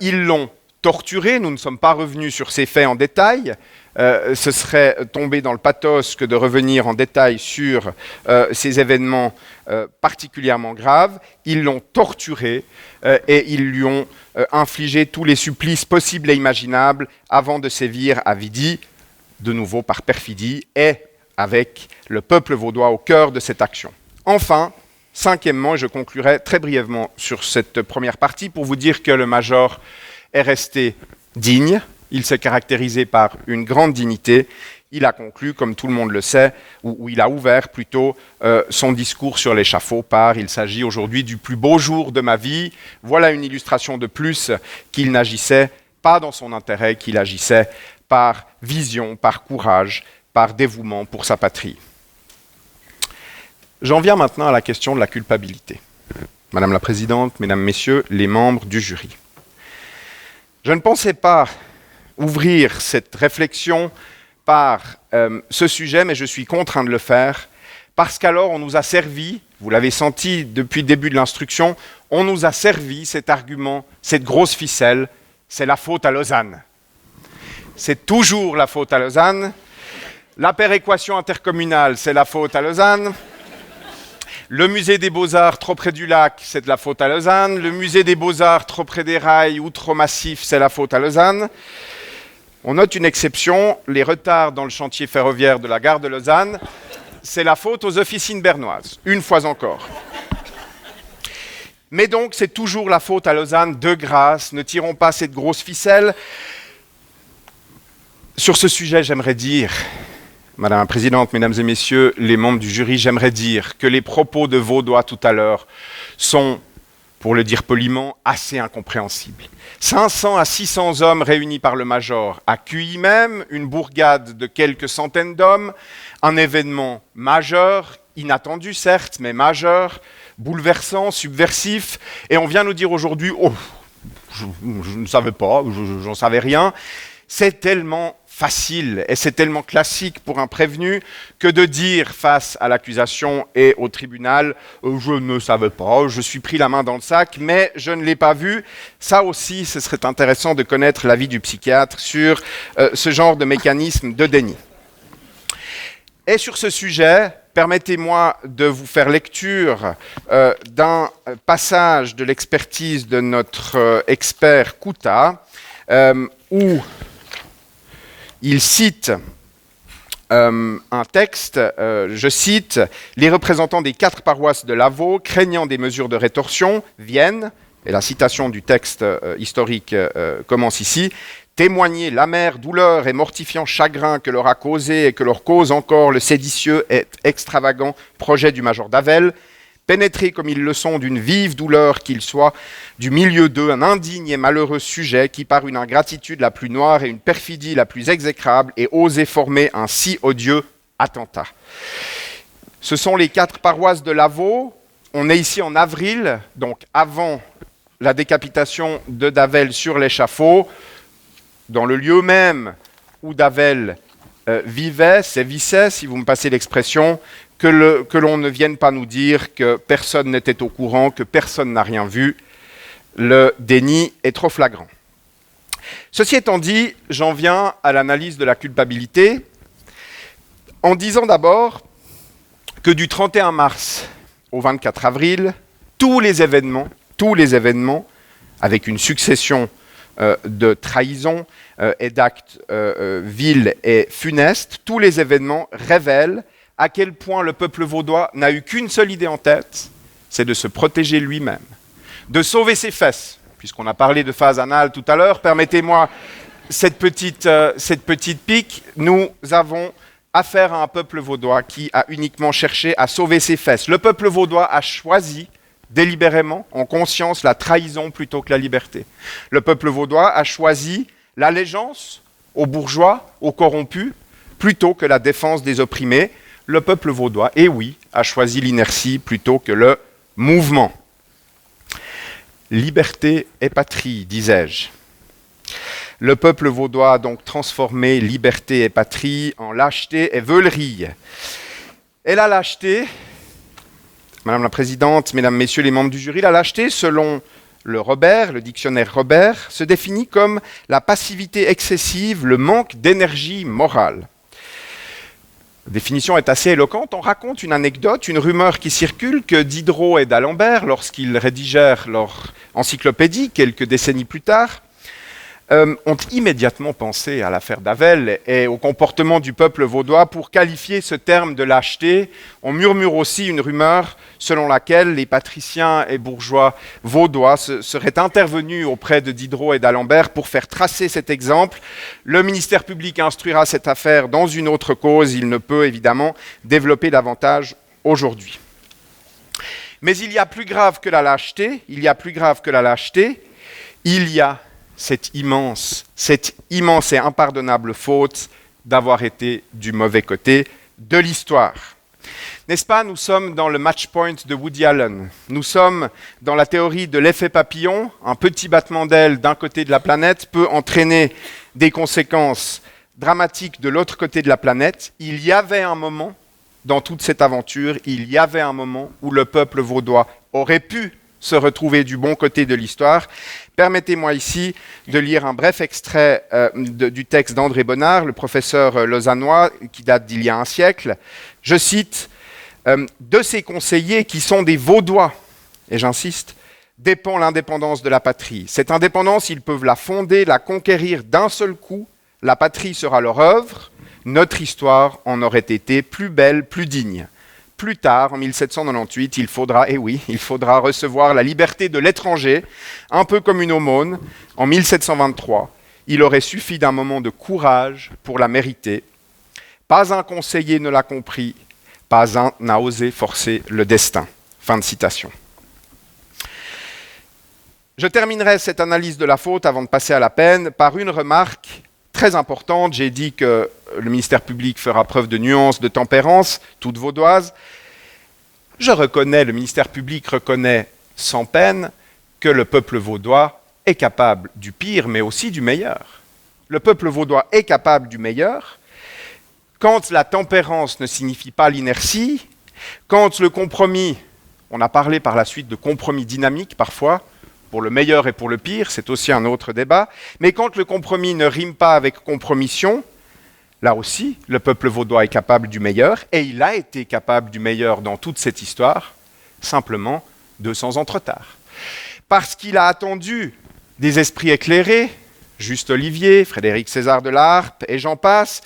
ils l'ont torturé, nous ne sommes pas revenus sur ces faits en détail, ce serait tomber dans le pathos que de revenir en détail sur ces événements particulièrement graves. Ils l'ont torturé et ils lui ont infligé tous les supplices possibles et imaginables avant de sévir à Vidi, de nouveau par perfidie, et avec le peuple vaudois au cœur de cette action. Enfin, cinquièmement, et je conclurai très brièvement sur cette première partie pour vous dire que le major est resté digne. Il s'est caractérisé par une grande dignité. Il a conclu, comme tout le monde le sait, ou il a ouvert plutôt son discours sur l'échafaud par « Il s'agit aujourd'hui du plus beau jour de ma vie ». Voilà une illustration de plus qu'il n'agissait pas dans son intérêt, qu'il agissait par vision, par courage, par dévouement pour sa patrie. J'en viens maintenant à la question de la culpabilité. Madame la Présidente, Mesdames, Messieurs, les membres du jury. Je ne pensais pas ouvrir cette réflexion par ce sujet, mais je suis contraint de le faire, parce qu'alors on nous a servi, vous l'avez senti depuis le début de l'instruction, on nous a servi cet argument, cette grosse ficelle, c'est la faute à Lausanne. C'est toujours la faute à Lausanne. La péréquation intercommunale, c'est la faute à Lausanne. Le musée des Beaux-Arts trop près du lac, c'est de la faute à Lausanne. Le musée des Beaux-Arts trop près des rails ou trop massif, c'est la faute à Lausanne. On note une exception, les retards dans le chantier ferroviaire de la gare de Lausanne, c'est la faute aux officines bernoises, une fois encore. Mais donc, c'est toujours la faute à Lausanne, de grâce, ne tirons pas cette grosse ficelle. Sur ce sujet, j'aimerais dire, Madame la Présidente, Mesdames et Messieurs, les membres du jury, j'aimerais dire que les propos de Vaudois tout à l'heure sont, pour le dire poliment, assez incompréhensibles. 500 à 600 hommes réunis par le major, à QI même, une bourgade de quelques centaines d'hommes, un événement majeur, inattendu certes, mais majeur, bouleversant, subversif, et on vient nous dire aujourd'hui, oh, je ne savais pas, j'en savais rien. C'est tellement facile et c'est tellement classique pour un prévenu que de dire face à l'accusation et au tribunal « je ne savais pas, je suis pris la main dans le sac, mais je ne l'ai pas vu ». Ça aussi, ce serait intéressant de connaître l'avis du psychiatre sur ce genre de mécanisme de déni. Et sur ce sujet, permettez-moi de vous faire lecture d'un passage de l'expertise de notre expert Kouta, où il cite un texte, je cite, « Les représentants des 4 paroisses de Lavaux, craignant des mesures de rétorsion, viennent, et la citation du texte historique commence ici, témoigner l'amère douleur et mortifiant chagrin que leur a causé et que leur cause encore le séditieux et extravagant projet du major d'Avel, pénétrés comme ils le sont d'une vive douleur qu'ils soient, du milieu d'eux un indigne et malheureux sujet qui par une ingratitude la plus noire et une perfidie la plus exécrable ait osé former un si odieux attentat. » Ce sont les 4 paroisses de Lavaux. On est ici en avril, donc avant la décapitation de Davel sur l'échafaud, dans le lieu même où Davel vivait, sévissait, si vous me passez l'expression, que l'on ne vienne pas nous dire que personne n'était au courant, que personne n'a rien vu. Le déni est trop flagrant. Ceci étant dit, j'en viens à l'analyse de la culpabilité, en disant d'abord que du 31 mars au 24 avril, tous les événements, avec une succession de trahisons et d'actes vils et funestes, tous les événements révèlent à quel point le peuple vaudois n'a eu qu'une seule idée en tête, c'est de se protéger lui-même, de sauver ses fesses, puisqu'on a parlé de phase anale tout à l'heure, permettez-moi cette petite pique. Nous avons affaire à un peuple vaudois qui a uniquement cherché à sauver ses fesses. Le peuple vaudois a choisi délibérément, en conscience, la trahison plutôt que la liberté. Le peuple vaudois a choisi l'allégeance aux bourgeois, aux corrompus, plutôt que la défense des opprimés. Le peuple vaudois, et oui, a choisi l'inertie plutôt que le mouvement. Liberté et patrie, disais-je. Le peuple vaudois a donc transformé liberté et patrie en lâcheté et veulerie. Et la lâcheté, Madame la Présidente, Mesdames, Messieurs les membres du jury, la lâcheté, selon le dictionnaire Robert, se définit comme la passivité excessive, le manque d'énergie morale. La définition est assez éloquente. On raconte une anecdote, une rumeur qui circule que Diderot et d'Alembert, lorsqu'ils rédigèrent leur encyclopédie quelques décennies plus tard, ont immédiatement pensé à l'affaire d'Havel et au comportement du peuple vaudois pour qualifier ce terme de lâcheté. On murmure aussi une rumeur selon laquelle les patriciens et bourgeois vaudois seraient intervenus auprès de Diderot et d'Alembert pour faire tracer cet exemple. Le ministère public instruira cette affaire dans une autre cause. Il ne peut évidemment développer davantage aujourd'hui. Mais il y a plus grave que la lâcheté, il y a cette immense et impardonnable faute d'avoir été du mauvais côté de l'histoire. N'est-ce pas, nous sommes dans le match point de Woody Allen. Nous sommes dans la théorie de l'effet papillon. Un petit battement d'aile d'un côté de la planète peut entraîner des conséquences dramatiques de l'autre côté de la planète. Il y avait un moment, dans toute cette aventure, où le peuple vaudois aurait pu se retrouver du bon côté de l'histoire. Permettez-moi ici de lire un bref extrait du texte d'André Bonnard, le professeur lausannois, qui date d'il y a un siècle. Je cite, « De ces conseillers qui sont des Vaudois, et j'insiste, dépend l'indépendance de la patrie. Cette indépendance, ils peuvent la fonder, la conquérir d'un seul coup. La patrie sera leur œuvre. Notre histoire en aurait été plus belle, plus digne. Plus tard, en 1798, il faudra recevoir la liberté de l'étranger, un peu comme une aumône. En 1723, il aurait suffi d'un moment de courage pour la mériter. Pas un conseiller ne l'a compris, pas un n'a osé forcer le destin. » Fin de citation. Je terminerai cette analyse de la faute, avant de passer à la peine, par une remarque très importante. J'ai dit que le ministère public fera preuve de nuance, de tempérance, toute vaudoise. Le ministère public reconnaît sans peine que le peuple vaudois est capable du pire, mais aussi du meilleur. Le peuple vaudois est capable du meilleur quand la tempérance ne signifie pas l'inertie, quand le compromis, on a parlé par la suite de compromis dynamiques parfois, pour le meilleur et pour le pire, c'est aussi un autre débat, mais quand le compromis ne rime pas avec compromission, là aussi, le peuple vaudois est capable du meilleur, et il a été capable du meilleur dans toute cette histoire, simplement 200 ans trop tard. Parce qu'il a attendu des esprits éclairés, Juste Olivier, Frédéric César de la Harpe et j'en passe,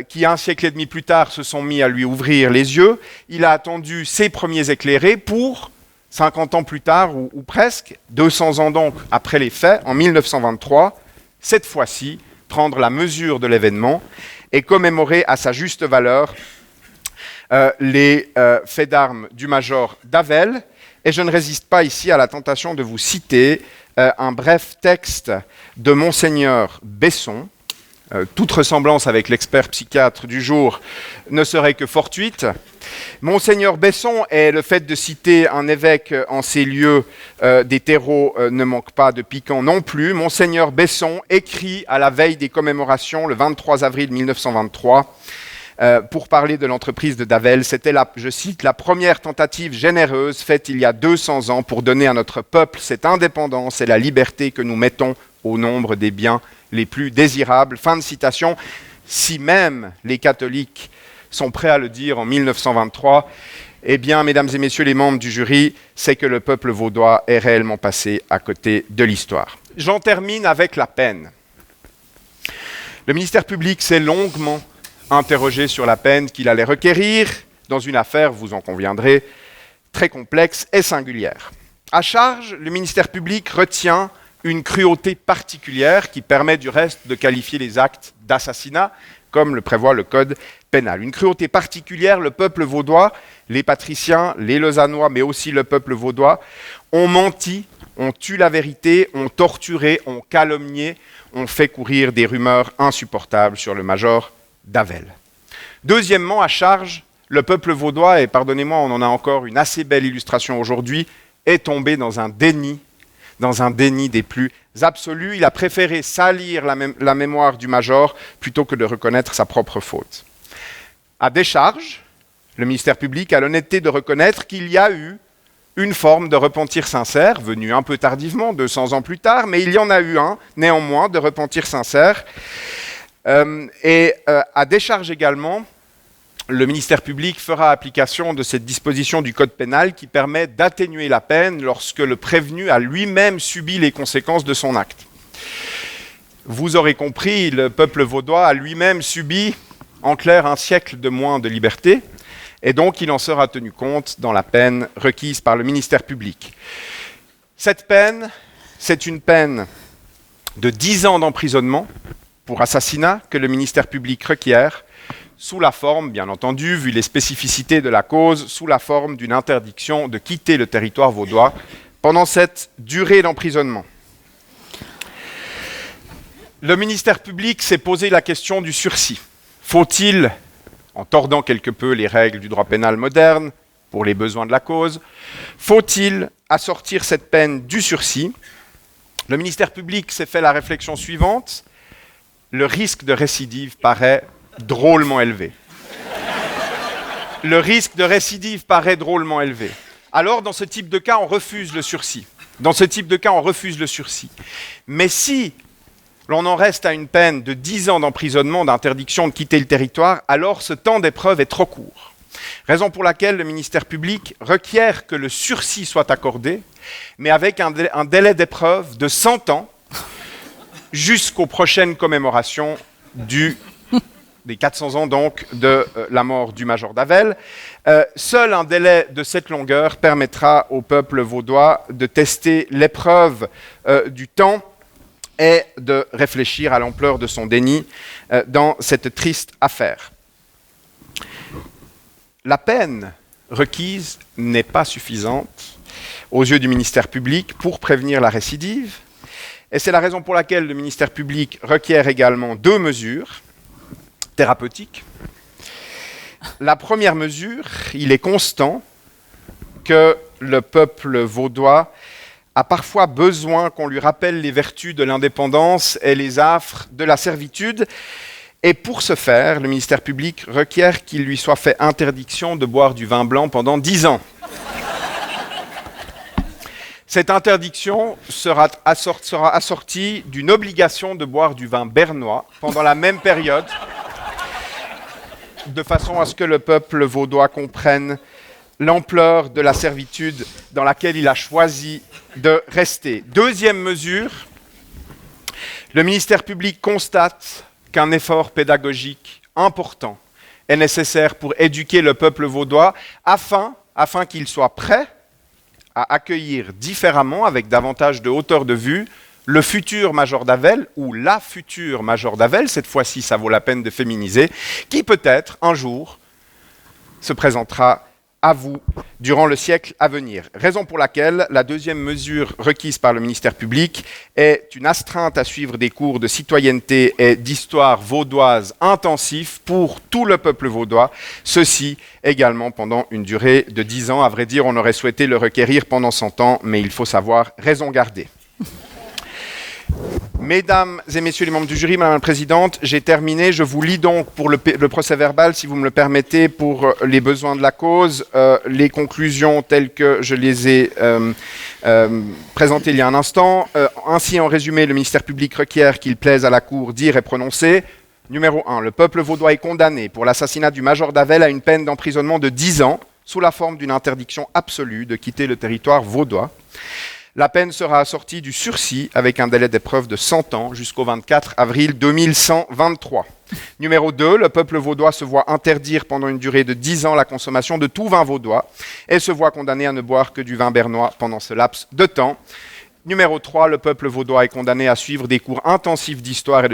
qui un siècle et demi plus tard se sont mis à lui ouvrir les yeux. Il a attendu ses premiers éclairés pour, 50 ans plus tard, ou presque, 200 ans donc après les faits, en 1923, cette fois-ci, prendre la mesure de l'événement et commémorer à sa juste valeur les faits d'armes du major d'Havel. Et je ne résiste pas ici à la tentation de vous citer un bref texte de Monseigneur Besson. Toute ressemblance avec l'expert psychiatre du jour ne serait que fortuite. Monseigneur Besson, et le fait de citer un évêque en ces lieux des terreaux ne manque pas de piquant non plus. Monseigneur Besson écrit à la veille des commémorations, le 23 avril 1923, pour parler de l'entreprise de Davel. C'était, je cite, la première tentative généreuse faite il y a 200 ans pour donner à notre peuple cette indépendance et la liberté que nous mettons au nombre des biens les plus désirables. Fin de citation. Si même les catholiques sont prêts à le dire en 1923, eh bien, mesdames et messieurs les membres du jury, c'est que le peuple vaudois est réellement passé à côté de l'histoire. J'en termine avec la peine. Le ministère public s'est longuement interrogé sur la peine qu'il allait requérir dans une affaire, vous en conviendrez, très complexe et singulière. À charge, le ministère public retient une cruauté particulière qui permet du reste de qualifier les actes d'assassinat, comme le prévoit le code pénal. Une cruauté particulière, le peuple vaudois, les patriciens, les Lausannois, mais aussi le peuple vaudois, ont menti, ont tué la vérité, ont torturé, ont calomnié, ont fait courir des rumeurs insupportables sur le major d'Avel. Deuxièmement, à charge, le peuple vaudois, et pardonnez-moi, on en a encore une assez belle illustration aujourd'hui, est tombé dans un déni des plus absolus. Il a préféré salir la mémoire du major plutôt que de reconnaître sa propre faute. À décharge, le ministère public a l'honnêteté de reconnaître qu'il y a eu une forme de repentir sincère, venue un peu tardivement, 200 ans plus tard, mais il y en a eu un, néanmoins, de repentir sincère. À décharge également, le ministère public fera application de cette disposition du code pénal qui permet d'atténuer la peine lorsque le prévenu a lui-même subi les conséquences de son acte. Vous aurez compris, le peuple vaudois a lui-même subi, en clair, un siècle de moins de liberté, et donc il en sera tenu compte dans la peine requise par le ministère public. Cette peine, c'est une peine de 10 ans d'emprisonnement pour assassinat que le ministère public requiert, sous la forme, bien entendu, vu les spécificités de la cause, sous la forme d'une interdiction de quitter le territoire vaudois pendant cette durée d'emprisonnement. Le ministère public s'est posé la question du sursis. Faut-il, en tordant quelque peu les règles du droit pénal moderne, pour les besoins de la cause, faut-il assortir cette peine du sursis? Le ministère public s'est fait la réflexion suivante. Le risque de récidive paraît drôlement élevé. Le risque de récidive paraît drôlement élevé. Alors, dans ce type de cas, on refuse le sursis. Mais si l'on en reste à une peine de 10 ans d'emprisonnement, d'interdiction de quitter le territoire, alors ce temps d'épreuve est trop court. Raison pour laquelle le ministère public requiert que le sursis soit accordé, mais avec un délai d'épreuve de 100 ans jusqu'aux prochaines commémorations des 400 ans donc de la mort du major d'Avel. Seul un délai de cette longueur permettra au peuple vaudois de tester l'épreuve du temps et de réfléchir à l'ampleur de son déni dans cette triste affaire. La peine requise n'est pas suffisante aux yeux du ministère public pour prévenir la récidive, et c'est la raison pour laquelle le ministère public requiert également 2 mesures thérapeutiques. La première mesure, il est constant que le peuple vaudois a parfois besoin qu'on lui rappelle les vertus de l'indépendance et les affres de la servitude. Et pour ce faire, le ministère public requiert qu'il lui soit fait interdiction de boire du vin blanc pendant 10 ans. Cette interdiction sera assortie d'une obligation de boire du vin bernois pendant la même période, de façon à ce que le peuple vaudois comprenne l'ampleur de la servitude dans laquelle il a choisi de rester. Deuxième mesure, le ministère public constate qu'un effort pédagogique important est nécessaire pour éduquer le peuple vaudois afin qu'il soit prêt à accueillir différemment, avec davantage de hauteur de vue, le futur major d'Avel, ou la future major d'Avel, cette fois-ci ça vaut la peine de féminiser, qui peut-être un jour se présentera à vous durant le siècle à venir. Raison pour laquelle la deuxième mesure requise par le ministère public est une astreinte à suivre des cours de citoyenneté et d'histoire vaudoise intensifs pour tout le peuple vaudois, ceci également pendant une durée de 10 ans. À vrai dire, on aurait souhaité le requérir pendant 100 ans, mais il faut savoir raison garder. Mesdames et messieurs les membres du jury, Madame la Présidente, j'ai terminé. Je vous lis donc pour le procès-verbal, si vous me le permettez, pour les besoins de la cause, les conclusions telles que je les ai présentées il y a un instant. Ainsi, en résumé, le ministère public requiert qu'il plaise à la Cour dire et prononcer. Numéro 1, le peuple vaudois est condamné pour l'assassinat du major d'Avel à une peine d'emprisonnement de 10 ans, sous la forme d'une interdiction absolue de quitter le territoire vaudois. La peine sera assortie du sursis avec un délai d'épreuve de 100 ans jusqu'au 24 avril 2123. Numéro 2, le peuple vaudois se voit interdire pendant une durée de 10 ans la consommation de tout vin vaudois et se voit condamné à ne boire que du vin bernois pendant ce laps de temps. Numéro 3, le peuple vaudois est condamné à suivre des cours intensifs d'histoire et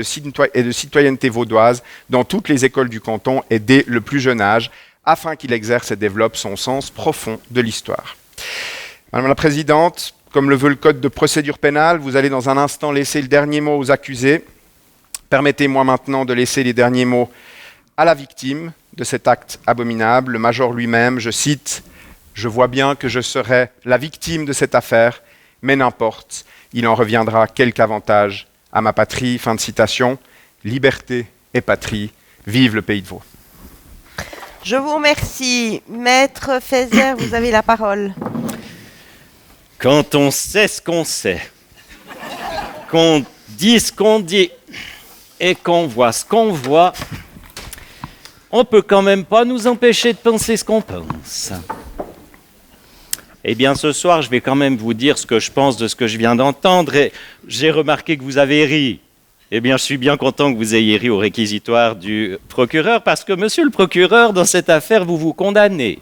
de citoyenneté vaudoise dans toutes les écoles du canton et dès le plus jeune âge, afin qu'il exerce et développe son sens profond de l'histoire. Madame la Présidente, comme le veut le Code de procédure pénale, vous allez dans un instant laisser le dernier mot aux accusés. Permettez-moi maintenant de laisser les derniers mots à la victime de cet acte abominable. Le major lui-même, je cite, « Je vois bien que je serai la victime de cette affaire, mais n'importe, il en reviendra quelque avantage à ma patrie. » Fin de citation. Liberté et patrie, vive le Pays de Vaud. Je vous remercie. Maître Fézère, vous avez la parole. Quand on sait ce qu'on sait, qu'on dit ce qu'on dit et qu'on voit ce qu'on voit, on peut quand même pas nous empêcher de penser ce qu'on pense. Eh bien, ce soir, je vais quand même vous dire ce que je pense de ce que je viens d'entendre. Et j'ai remarqué que vous avez ri. Eh bien, je suis bien content que vous ayez ri au réquisitoire du procureur, parce que, monsieur le procureur, dans cette affaire, vous vous condamnez.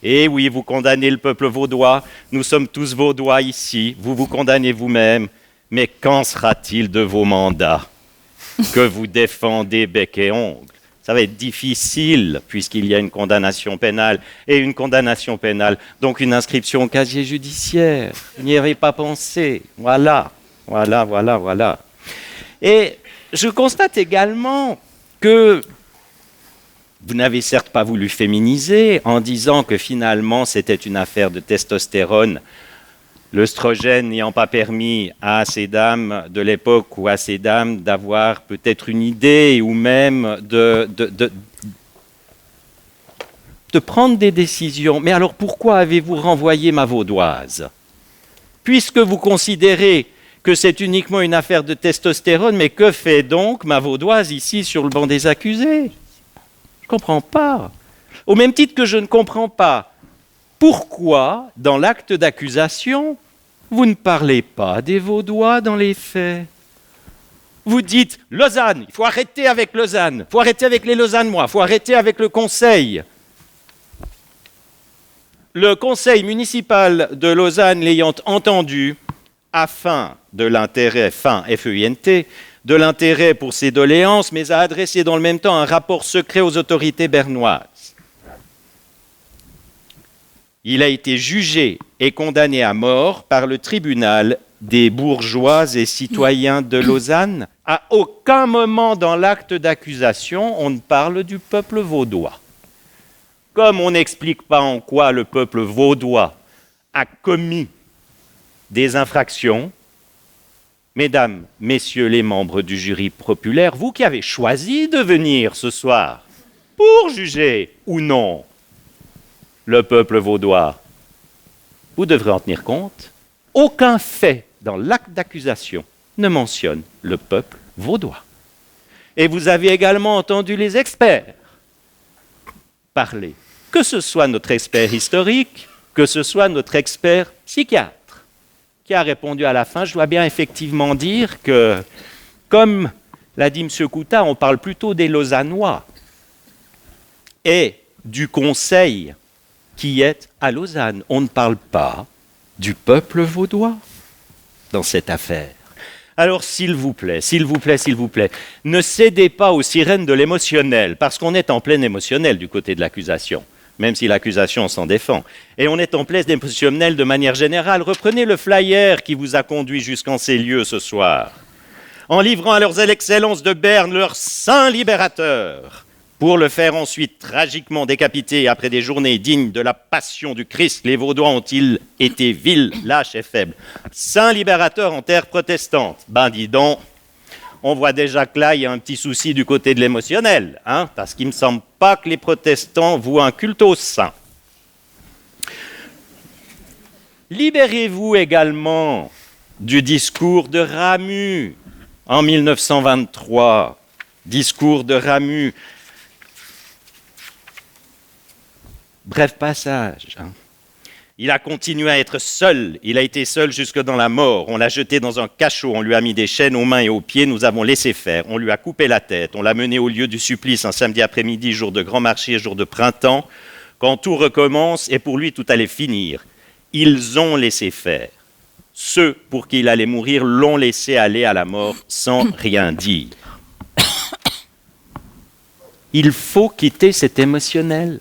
Eh oui, vous condamnez le peuple vaudois. Nous sommes tous vaudois ici. Vous vous condamnez vous-même. Mais qu'en sera-t-il de vos mandats que vous défendez bec et ongle? Ça va être difficile puisqu'il y a une condamnation pénale. Et une condamnation pénale, donc une inscription au casier judiciaire. Vous n'y avez pas pensé. Voilà. Et je constate également que vous n'avez certes pas voulu féminiser en disant que finalement c'était une affaire de testostérone, l'œstrogène n'ayant pas permis à ces dames de l'époque ou à ces dames d'avoir peut-être une idée ou même de prendre des décisions. Mais alors pourquoi avez-vous renvoyé ma vaudoise? Puisque vous considérez que c'est uniquement une affaire de testostérone, mais que fait donc ma vaudoise ici sur le banc des accusés? Je ne comprends pas. Au même titre que je ne comprends pas pourquoi, dans l'acte d'accusation, vous ne parlez pas des Vaudois dans les faits. Vous dites Lausanne, il faut arrêter avec Lausanne, il faut arrêter avec les Lausannois, il faut arrêter avec le Conseil. Le Conseil municipal de Lausanne l'ayant entendu, afin de l'intérêt, fin F-E-I-N-T, de l'intérêt pour ses doléances, mais a adressé dans le même temps un rapport secret aux autorités bernoises. Il a été jugé et condamné à mort par le tribunal des bourgeois et citoyens de Lausanne. À aucun moment dans l'acte d'accusation, on ne parle du peuple vaudois. Comme on n'explique pas en quoi le peuple vaudois a commis des infractions, mesdames, messieurs les membres du jury populaire, vous qui avez choisi de venir ce soir pour juger ou non le peuple vaudois, vous devrez en tenir compte. Aucun fait dans l'acte d'accusation ne mentionne le peuple vaudois. Et vous avez également entendu les experts parler, que ce soit notre expert historique, que ce soit notre expert psychiatre, qui a répondu à la fin. Je dois bien effectivement dire que, comme l'a dit M. Coutat, on parle plutôt des Lausannois et du Conseil qui est à Lausanne. On ne parle pas du peuple vaudois dans cette affaire. Alors, s'il vous plaît, ne cédez pas aux sirènes de l'émotionnel, parce qu'on est en plein émotionnel du côté de l'accusation, même si l'accusation s'en défend. Et on est en plein émotionnel de manière générale. Reprenez le flyer qui vous a conduit jusqu'en ces lieux ce soir, en livrant à leurs excellences de Berne leur saint libérateur, pour le faire ensuite tragiquement décapiter après des journées dignes de la passion du Christ. Les Vaudois ont-ils été vils, lâches et faibles? Saint libérateur en terre protestante. Ben dis donc, on voit déjà que là, il y a un petit souci du côté de l'émotionnel, hein, parce qu'il ne me semble pas que les protestants vouent un culte aux saints. Libérez-vous également du discours de Ramus en 1923. Discours de Ramus. Bref passage. Il a continué à être seul. Il a été seul jusque dans la mort. On l'a jeté dans un cachot. On lui a mis des chaînes aux mains et aux pieds. Nous avons laissé faire. On lui a coupé la tête. On l'a mené au lieu du supplice un samedi après-midi, jour de grand marché, jour de printemps, quand tout recommence et pour lui tout allait finir. Ils ont laissé faire. ceux pour qui il allait mourir l'ont laissé aller à la mort sans rien dire. Il faut quitter cet émotionnel.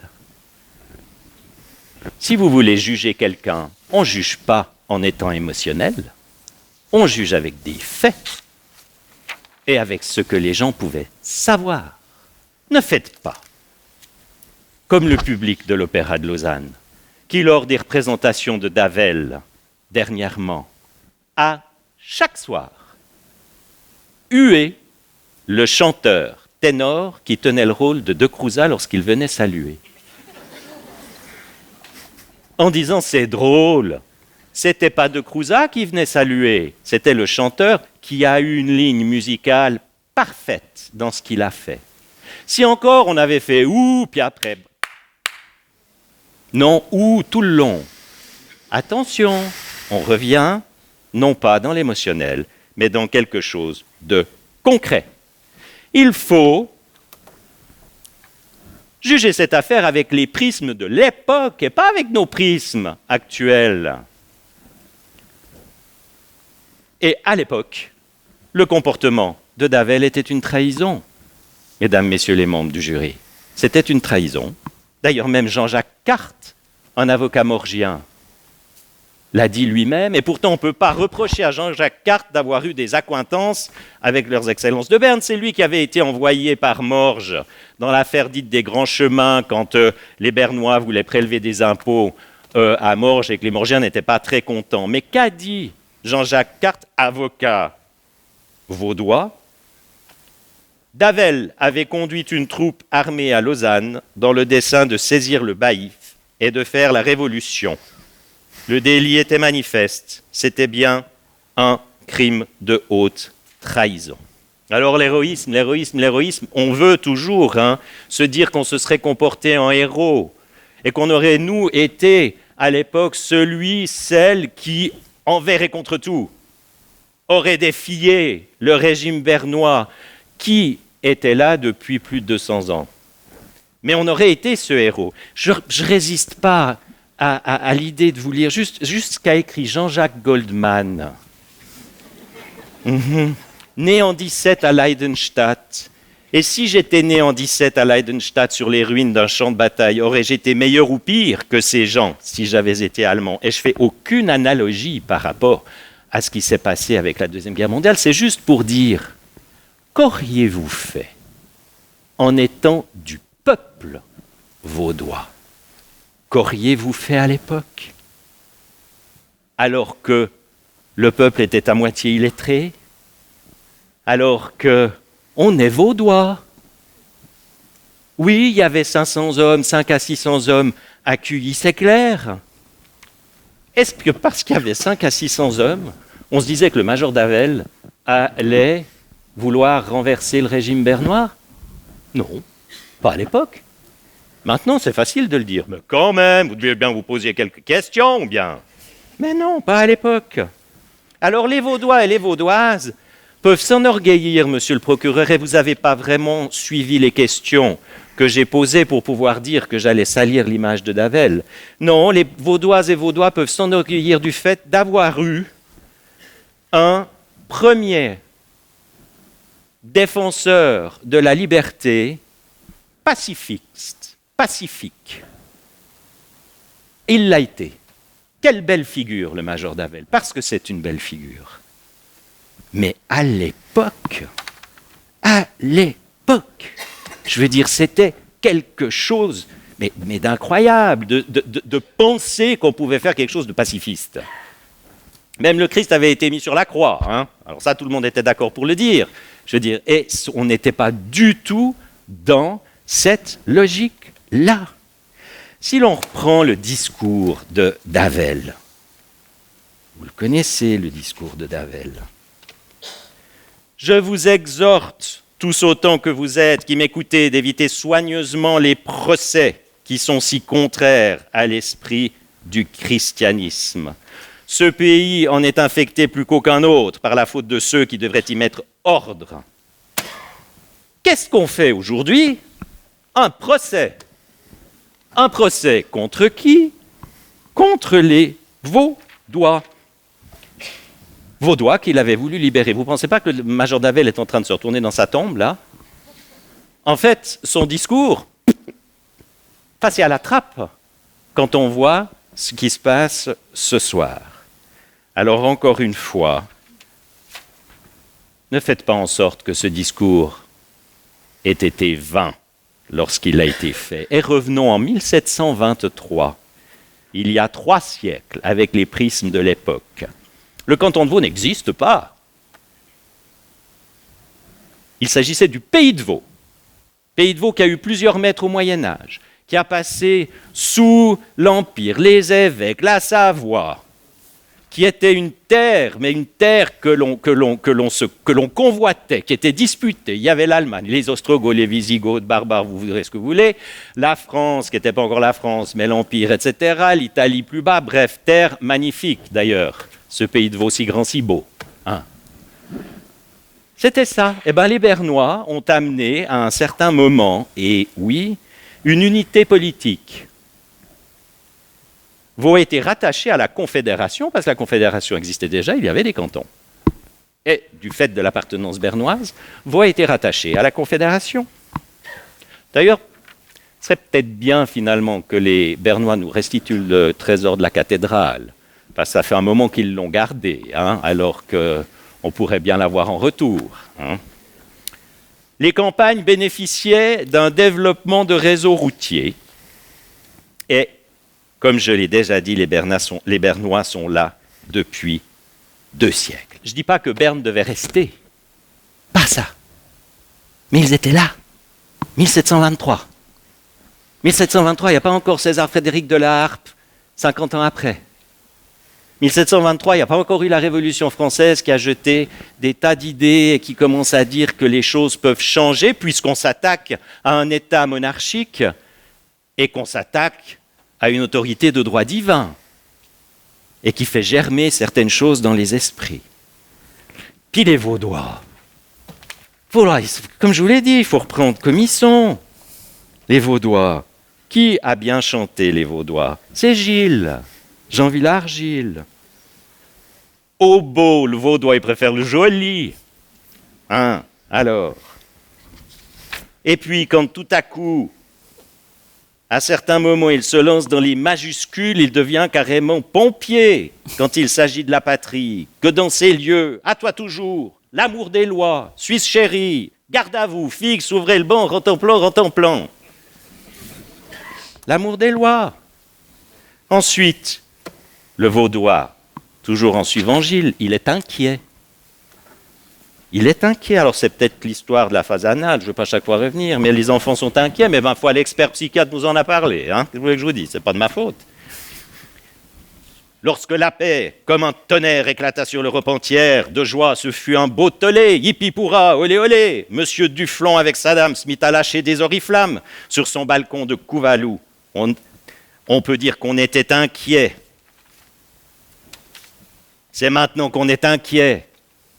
Si vous voulez juger quelqu'un, on ne juge pas en étant émotionnel, on juge avec des faits et avec ce que les gens pouvaient savoir. Ne faites pas comme le public de l'Opéra de Lausanne, qui lors des représentations de Davel, dernièrement, a chaque soir hué le chanteur ténor qui tenait le rôle de De Cruza lorsqu'il venait saluer. En disant c'est drôle, c'était pas De Cruza qui venait saluer, c'était le chanteur qui a eu une ligne musicale parfaite dans ce qu'il a fait. Si encore on avait fait ouh, puis après non, ouh tout le long. Attention, on revient non pas dans l'émotionnel, mais dans quelque chose de concret. Il faut juger cette affaire avec les prismes de l'époque et pas avec nos prismes actuels. Et à l'époque, le comportement de Davel était une trahison. Mesdames, messieurs les membres du jury, c'était une trahison. D'ailleurs, même Jean-Jacques Carte, un avocat morgien, l'a dit lui-même, et pourtant on ne peut pas reprocher à Jean-Jacques Carte d'avoir eu des accointances avec leurs excellences de Berne. C'est lui qui avait été envoyé par Morges dans l'affaire dite des grands chemins, quand les Bernois voulaient prélever des impôts à Morges et que les Morgiens n'étaient pas très contents. Mais qu'a dit Jean-Jacques Carte, avocat vaudois? Davel avait conduit une troupe armée à Lausanne dans le dessein de saisir le baïf et de faire la révolution. Le délit était manifeste, c'était bien un crime de haute trahison. Alors l'héroïsme, on veut toujours se dire qu'on se serait comporté en héros et qu'on aurait, nous, été à l'époque celle qui, envers et contre tout, aurait défié le régime bernois qui était là depuis plus de 200 ans. Mais on aurait été ce héros. Je ne résiste pas à l'idée de vous lire juste ce qu'a écrit Jean-Jacques Goldman. Né en 17 à Leidenstadt. Et si j'étais né en 17 à Leidenstadt sur les ruines d'un champ de bataille, aurais-je été meilleur ou pire que ces gens si j'avais été allemand? Et je ne fais aucune analogie par rapport à ce qui s'est passé avec la Deuxième Guerre mondiale. C'est juste pour dire, qu'auriez-vous fait en étant du peuple vaudois? Qu'auriez-vous fait à l'époque? Alors que le peuple était à moitié illettré, alors qu'on est vaudois. Oui, il y avait 500 hommes, 5 à 600 hommes accueillis, c'est clair. Est-ce que parce qu'il y avait 5 à 600 hommes, on se disait que le major Davel allait vouloir renverser le régime bernois? Non, pas à l'époque. Maintenant, c'est facile de le dire. Mais quand même, vous devez bien vous poser quelques questions, ou bien. Mais non, pas à l'époque. Alors les Vaudois et les Vaudoises peuvent s'enorgueillir, monsieur le procureur, et vous n'avez pas vraiment suivi les questions que j'ai posées pour pouvoir dire que j'allais salir l'image de Davel. Non, les Vaudoises et Vaudois peuvent s'enorgueillir du fait d'avoir eu un premier défenseur de la liberté pacifique. Il l'a été. Quelle belle figure, le major Davel, parce que c'est une belle figure. Mais à l'époque, je veux dire, c'était quelque chose mais d'incroyable, de penser qu'on pouvait faire quelque chose de pacifiste. Même le Christ avait été mis sur la croix. Alors ça, tout le monde était d'accord pour le dire. Je veux dire, et on n'était pas du tout dans cette logique-là. Si l'on reprend le discours de Davel, vous le connaissez, le discours de Davel. Je vous exhorte, tous autant que vous êtes, qui m'écoutez, d'éviter soigneusement les procès qui sont si contraires à l'esprit du christianisme. Ce pays en est infecté plus qu'aucun autre par la faute de ceux qui devraient y mettre ordre. Qu'est-ce qu'on fait aujourd'hui? Un procès. Un procès contre qui? Contre les Vaudois. vaudois qu'il avait voulu libérer. Vous ne pensez pas que le major d'Avel est en train de se retourner dans sa tombe, là? En fait, son discours, passé à la trappe quand on voit ce qui se passe ce soir. Alors encore une fois, ne faites pas en sorte que ce discours ait été vain lorsqu'il a été fait. Et revenons en 1723, il y a 3 siècles, avec les prismes de l'époque. Le canton de Vaud n'existe pas. Il s'agissait du pays de Vaud. Pays de Vaud qui a eu plusieurs maîtres au Moyen-Âge, qui a passé sous l'Empire, les évêques, la Savoie, qui était une terre, mais une terre que l'on convoitait, qui était disputée. Il y avait l'Allemagne, les Ostrogoths, les Visigoths, barbares, vous verrez ce que vous voulez, la France, qui n'était pas encore la France, mais l'Empire, etc., l'Italie plus bas, bref, terre magnifique d'ailleurs, ce pays de Vaud si grand, si beau. Hein. C'était ça. Eh bien, les Bernois ont amené à un certain moment, et oui, une unité politique. Vaud a été rattaché à la Confédération, parce que la Confédération existait déjà, il y avait des cantons. Et du fait de l'appartenance bernoise, Vaud a été rattaché à la Confédération. D'ailleurs, ce serait peut-être bien finalement que les Bernois nous restituent le trésor de la cathédrale, parce que ça fait un moment qu'ils l'ont gardé, hein, alors qu'on pourrait bien l'avoir en retour. Hein. Les campagnes bénéficiaient d'un développement de réseaux routiers. Et, comme je l'ai déjà dit, les Bernois sont là depuis 2 siècles. Je ne dis pas que Berne devait rester. Pas ça. Mais ils étaient là. 1723. 1723, il n'y a pas encore César Frédéric de la Harpe, 50 ans après. 1723, il n'y a pas encore eu la Révolution française qui a jeté des tas d'idées et qui commence à dire que les choses peuvent changer puisqu'on s'attaque à un État monarchique et qu'on s'attaque à une autorité de droit divin et qui fait germer certaines choses dans les esprits. Puis les Vaudois. Comme je vous l'ai dit, il faut reprendre comme ils sont. Les Vaudois. Qui a bien chanté les Vaudois? C'est Gilles. Jean Villard-Gilles. Au beau, le Vaudois, il préfère le joli. Hein, alors. Et puis, quand tout à coup, à certains moments, il se lance dans les majuscules, il devient carrément pompier quand il s'agit de la patrie. Que dans ces lieux, à toi toujours, l'amour des lois, Suisse chérie, garde à vous, fixe, ouvrez le banc, rentemplant. L'amour des lois. Ensuite, le Vaudois, toujours en suivant Gilles, il est inquiet. Il est inquiet. Alors c'est peut-être l'histoire de la fasanade, je ne veux pas chaque fois revenir, mais les enfants sont inquiets, mais 20 fois l'expert psychiatre nous en a parlé. Hein. Qu'est-ce que vous voulez que je vous dise? Ce n'est pas de ma faute. Lorsque la paix, comme un tonnerre, éclata sur l'Europe entière, de joie, ce fut un beau tollé, hippie pourra, olé olé. Monsieur Duflon avec sa dame se mit à lâcher des oriflammes sur son balcon de Couvalou. On peut dire qu'on était inquiet. C'est maintenant qu'on est inquiet.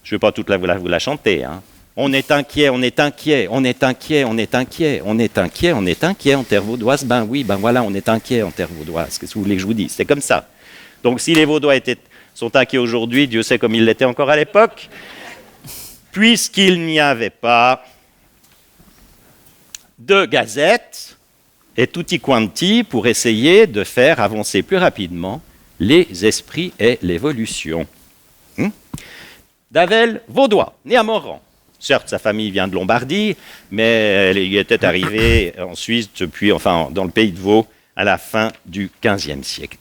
Je ne vais pas toute vous la chanter. Hein. On est inquiet, on est inquiet, on est inquiet, on est inquiet, on est inquiet, on est inquiet en terre vaudoise. Ben oui, ben voilà, on est inquiet en terre vaudoise. Qu'est-ce que vous voulez que je vous dise? C'est comme ça. Donc si les Vaudois sont inquiets aujourd'hui, Dieu sait comme ils l'étaient encore à l'époque, puisqu'il n'y avait pas de gazette et tutti quanti pour essayer de faire avancer plus rapidement les esprits et l'évolution. Davel, Vaudois, né à Moran. Certes, sa famille vient de Lombardie, mais il était arrivé en Suisse, dans le pays de Vaud, à la fin du XVe siècle.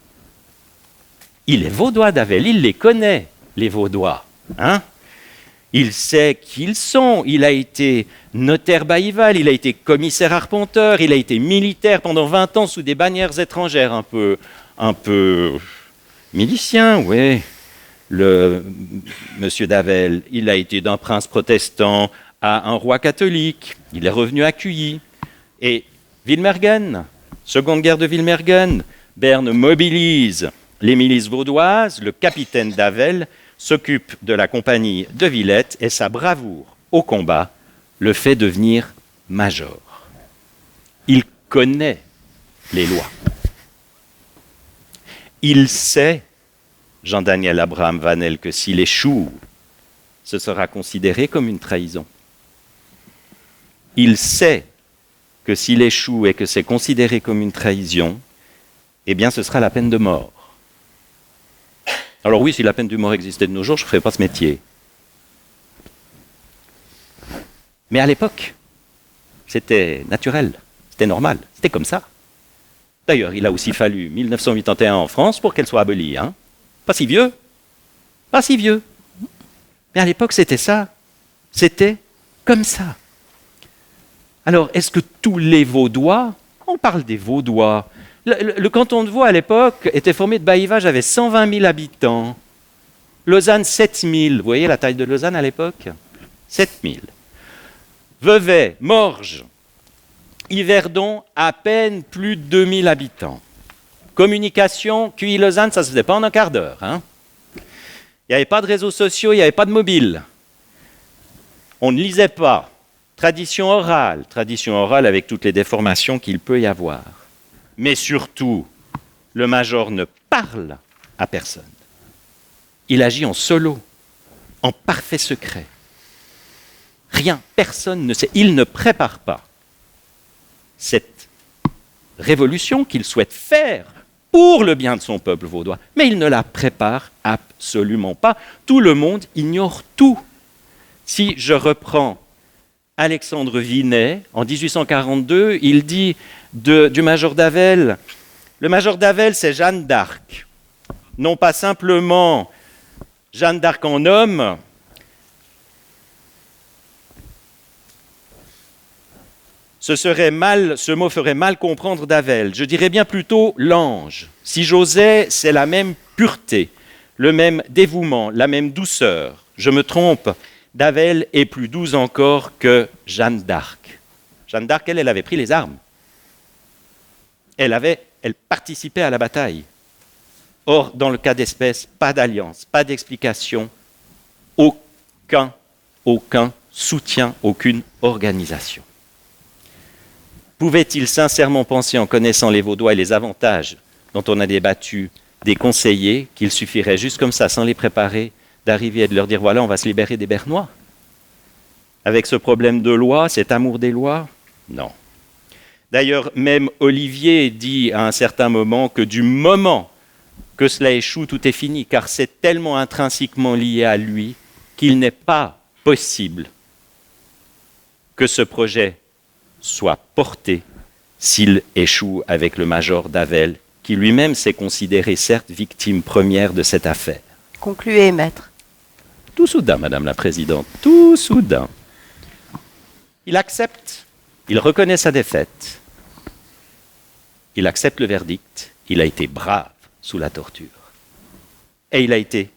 Il est Vaudois, Davel, il les connaît, les Vaudois. Hein? Il sait qui ils sont. Il a été notaire baïval, il a été commissaire arpenteur, il a été militaire pendant 20 ans sous des bannières étrangères, un peu milicien, oui. Monsieur Davel, il a été d'un prince protestant à un roi catholique. Il est revenu à Cuilly. Et Villemergen, seconde guerre de Villemergen, Berne mobilise les milices vaudoises. Le capitaine Davel s'occupe de la compagnie de Villette et sa bravoure au combat le fait devenir major. Il connaît les lois. Il sait Jean-Daniel Abraham Vanel, que s'il échoue, ce sera considéré comme une trahison. Il sait que s'il échoue et que c'est considéré comme une trahison, eh bien ce sera la peine de mort. Alors oui, si la peine de mort existait de nos jours, je ne ferais pas ce métier. Mais à l'époque, c'était naturel, c'était normal, c'était comme ça. D'ailleurs, il a aussi fallu 1981 en France pour qu'elle soit abolie. Hein. Pas si vieux, pas si vieux. Mais à l'époque, c'était ça. C'était comme ça. Alors, est-ce que tous les Vaudois, on parle des Vaudois, le canton de Vaud à l'époque était formé de Baillivages, avait 120 000 habitants. Lausanne, 7 000. Vous voyez la taille de Lausanne à l'époque 7 000. Vevey, Morges, Yverdon, à peine plus de 2 000 habitants. Communication, QI-Lausanne, ça ne se faisait pas en un quart d'heure. Hein. Il n'y avait pas de réseaux sociaux, il n'y avait pas de mobile. On ne lisait pas. Tradition orale avec toutes les déformations qu'il peut y avoir. Mais surtout, le major ne parle à personne. Il agit en solo, en parfait secret. Rien, personne ne sait. Il ne prépare pas cette révolution qu'il souhaite faire pour le bien de son peuple vaudois. Mais il ne la prépare absolument pas. Tout le monde ignore tout. Si je reprends Alexandre Vinet, en 1842, il dit du major d'Avel, le major d'Avel, c'est Jeanne d'Arc. Non pas simplement Jeanne d'Arc en homme, ce mot ferait mal comprendre d'Avel. Je dirais bien plutôt l'ange. Si j'osais, c'est la même pureté, le même dévouement, la même douceur. Je me trompe, d'Avel est plus douce encore que Jeanne d'Arc. Jeanne d'Arc, elle avait pris les armes. Elle participait à la bataille. Or, dans le cas d'espèce, pas d'alliance, pas d'explication, aucun soutien, aucune organisation. Pouvait-il sincèrement penser, en connaissant les Vaudois et les avantages dont on a débattu, des conseillers, qu'il suffirait juste comme ça, sans les préparer, d'arriver et de leur dire, voilà, on va se libérer des Bernois? Avec ce problème de loi, cet amour des lois? Non. D'ailleurs, même Olivier dit à un certain moment que du moment que cela échoue, tout est fini, car c'est tellement intrinsèquement lié à lui qu'il n'est pas possible que ce projet soit porté s'il échoue avec le major d'Avel, qui lui-même s'est considéré certes victime première de cette affaire. Concluez, maître. Tout soudain, Madame la Présidente, tout soudain. Il accepte, il reconnaît sa défaite, il accepte le verdict, il a été brave sous la torture. Et il a été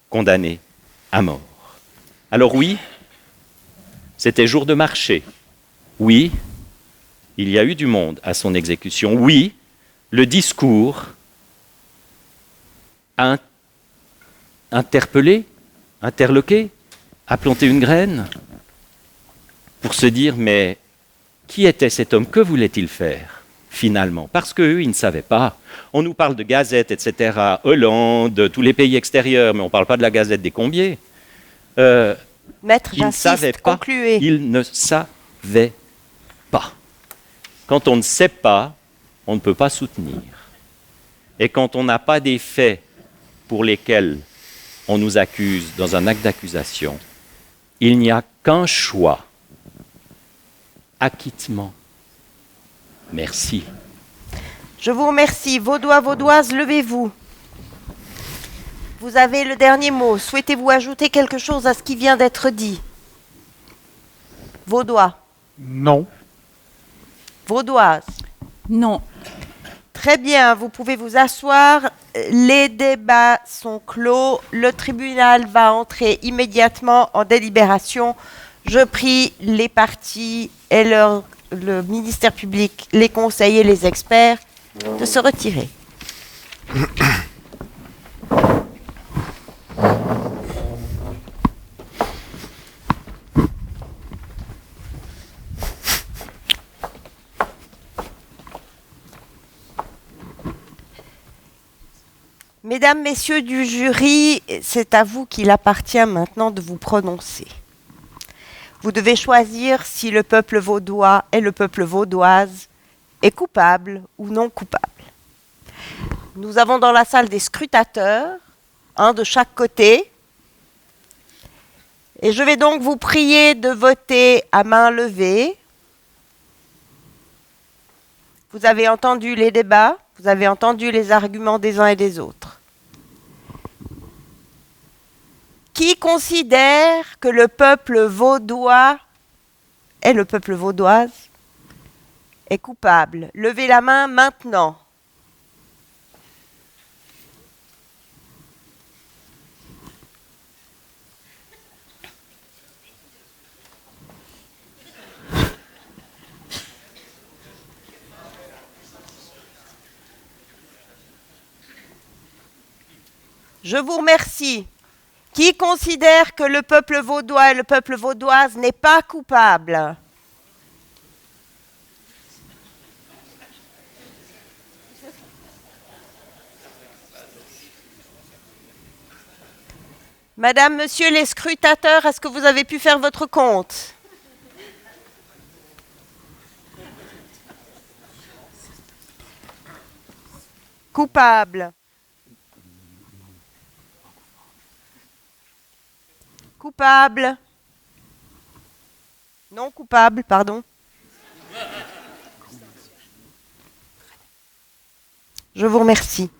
condamné à mort. Alors oui, c'était jour de marché. Oui, il y a eu du monde à son exécution. Oui, le discours a interpellé, interloqué, a planté une graine pour se dire, mais qui était cet homme? Que voulait-il faire finalement? Parce qu'eux, ils ne savaient pas. On nous parle de Gazette, etc., Hollande, tous les pays extérieurs, mais on ne parle pas de la Gazette des Combiers. Maître, Ils ne savaient j'insiste, pas. concluez. Ils ne savaient pas. Quand on ne sait pas, on ne peut pas soutenir. Et quand on n'a pas des faits pour lesquels on nous accuse dans un acte d'accusation, il n'y a qu'un choix. Acquittement. Merci. Je vous remercie. Vaudois, Vaudoises, levez-vous. Vous avez le dernier mot. Souhaitez-vous ajouter quelque chose à ce qui vient d'être dit? Vaudois. Non. Vaudoises. Non. Très bien, vous pouvez vous asseoir. Les débats sont clos. Le tribunal va entrer immédiatement en délibération. Je prie les parties et le ministère public, les conseils et les experts de se retirer. Mesdames, Messieurs du jury, c'est à vous qu'il appartient maintenant de vous prononcer. Vous devez choisir si le peuple vaudois et le peuple vaudoise est coupable ou non coupable. Nous avons dans la salle des scrutateurs, un de chaque côté. Et je vais donc vous prier de voter à main levée. Vous avez entendu les débats, vous avez entendu les arguments des uns et des autres. Qui considère que le peuple vaudois et le peuple vaudoise est coupable? Levez la main maintenant. Je vous remercie. Qui considère que le peuple vaudois et le peuple vaudoise n'est pas coupable? Madame, Monsieur les scrutateurs, est-ce que vous avez pu faire votre compte? Coupable. Coupable. Non coupable, pardon. Je vous remercie.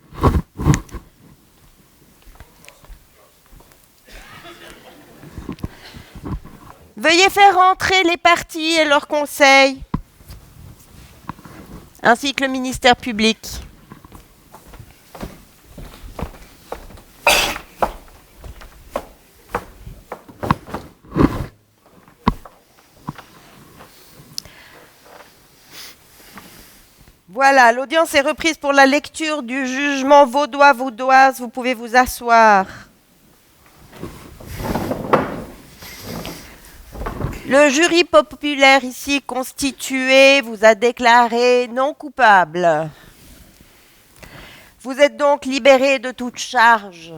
Veuillez faire entrer les partis et leurs conseils, ainsi que le ministère public. Voilà, l'audience est reprise pour la lecture du jugement vaudois-vaudoise. Vous pouvez vous asseoir. Le jury populaire ici constitué vous a déclaré non coupable. Vous êtes donc libéré de toute charge.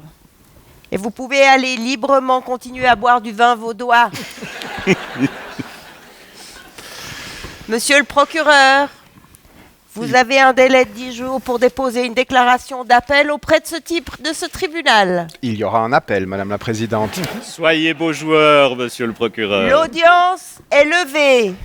Et vous pouvez aller librement continuer à boire du vin vaudois. Monsieur le procureur, vous avez un délai de 10 jours pour déposer une déclaration d'appel auprès de ce tribunal. Il y aura un appel, Madame la Présidente. Soyez beau joueur, monsieur le procureur. L'audience est levée.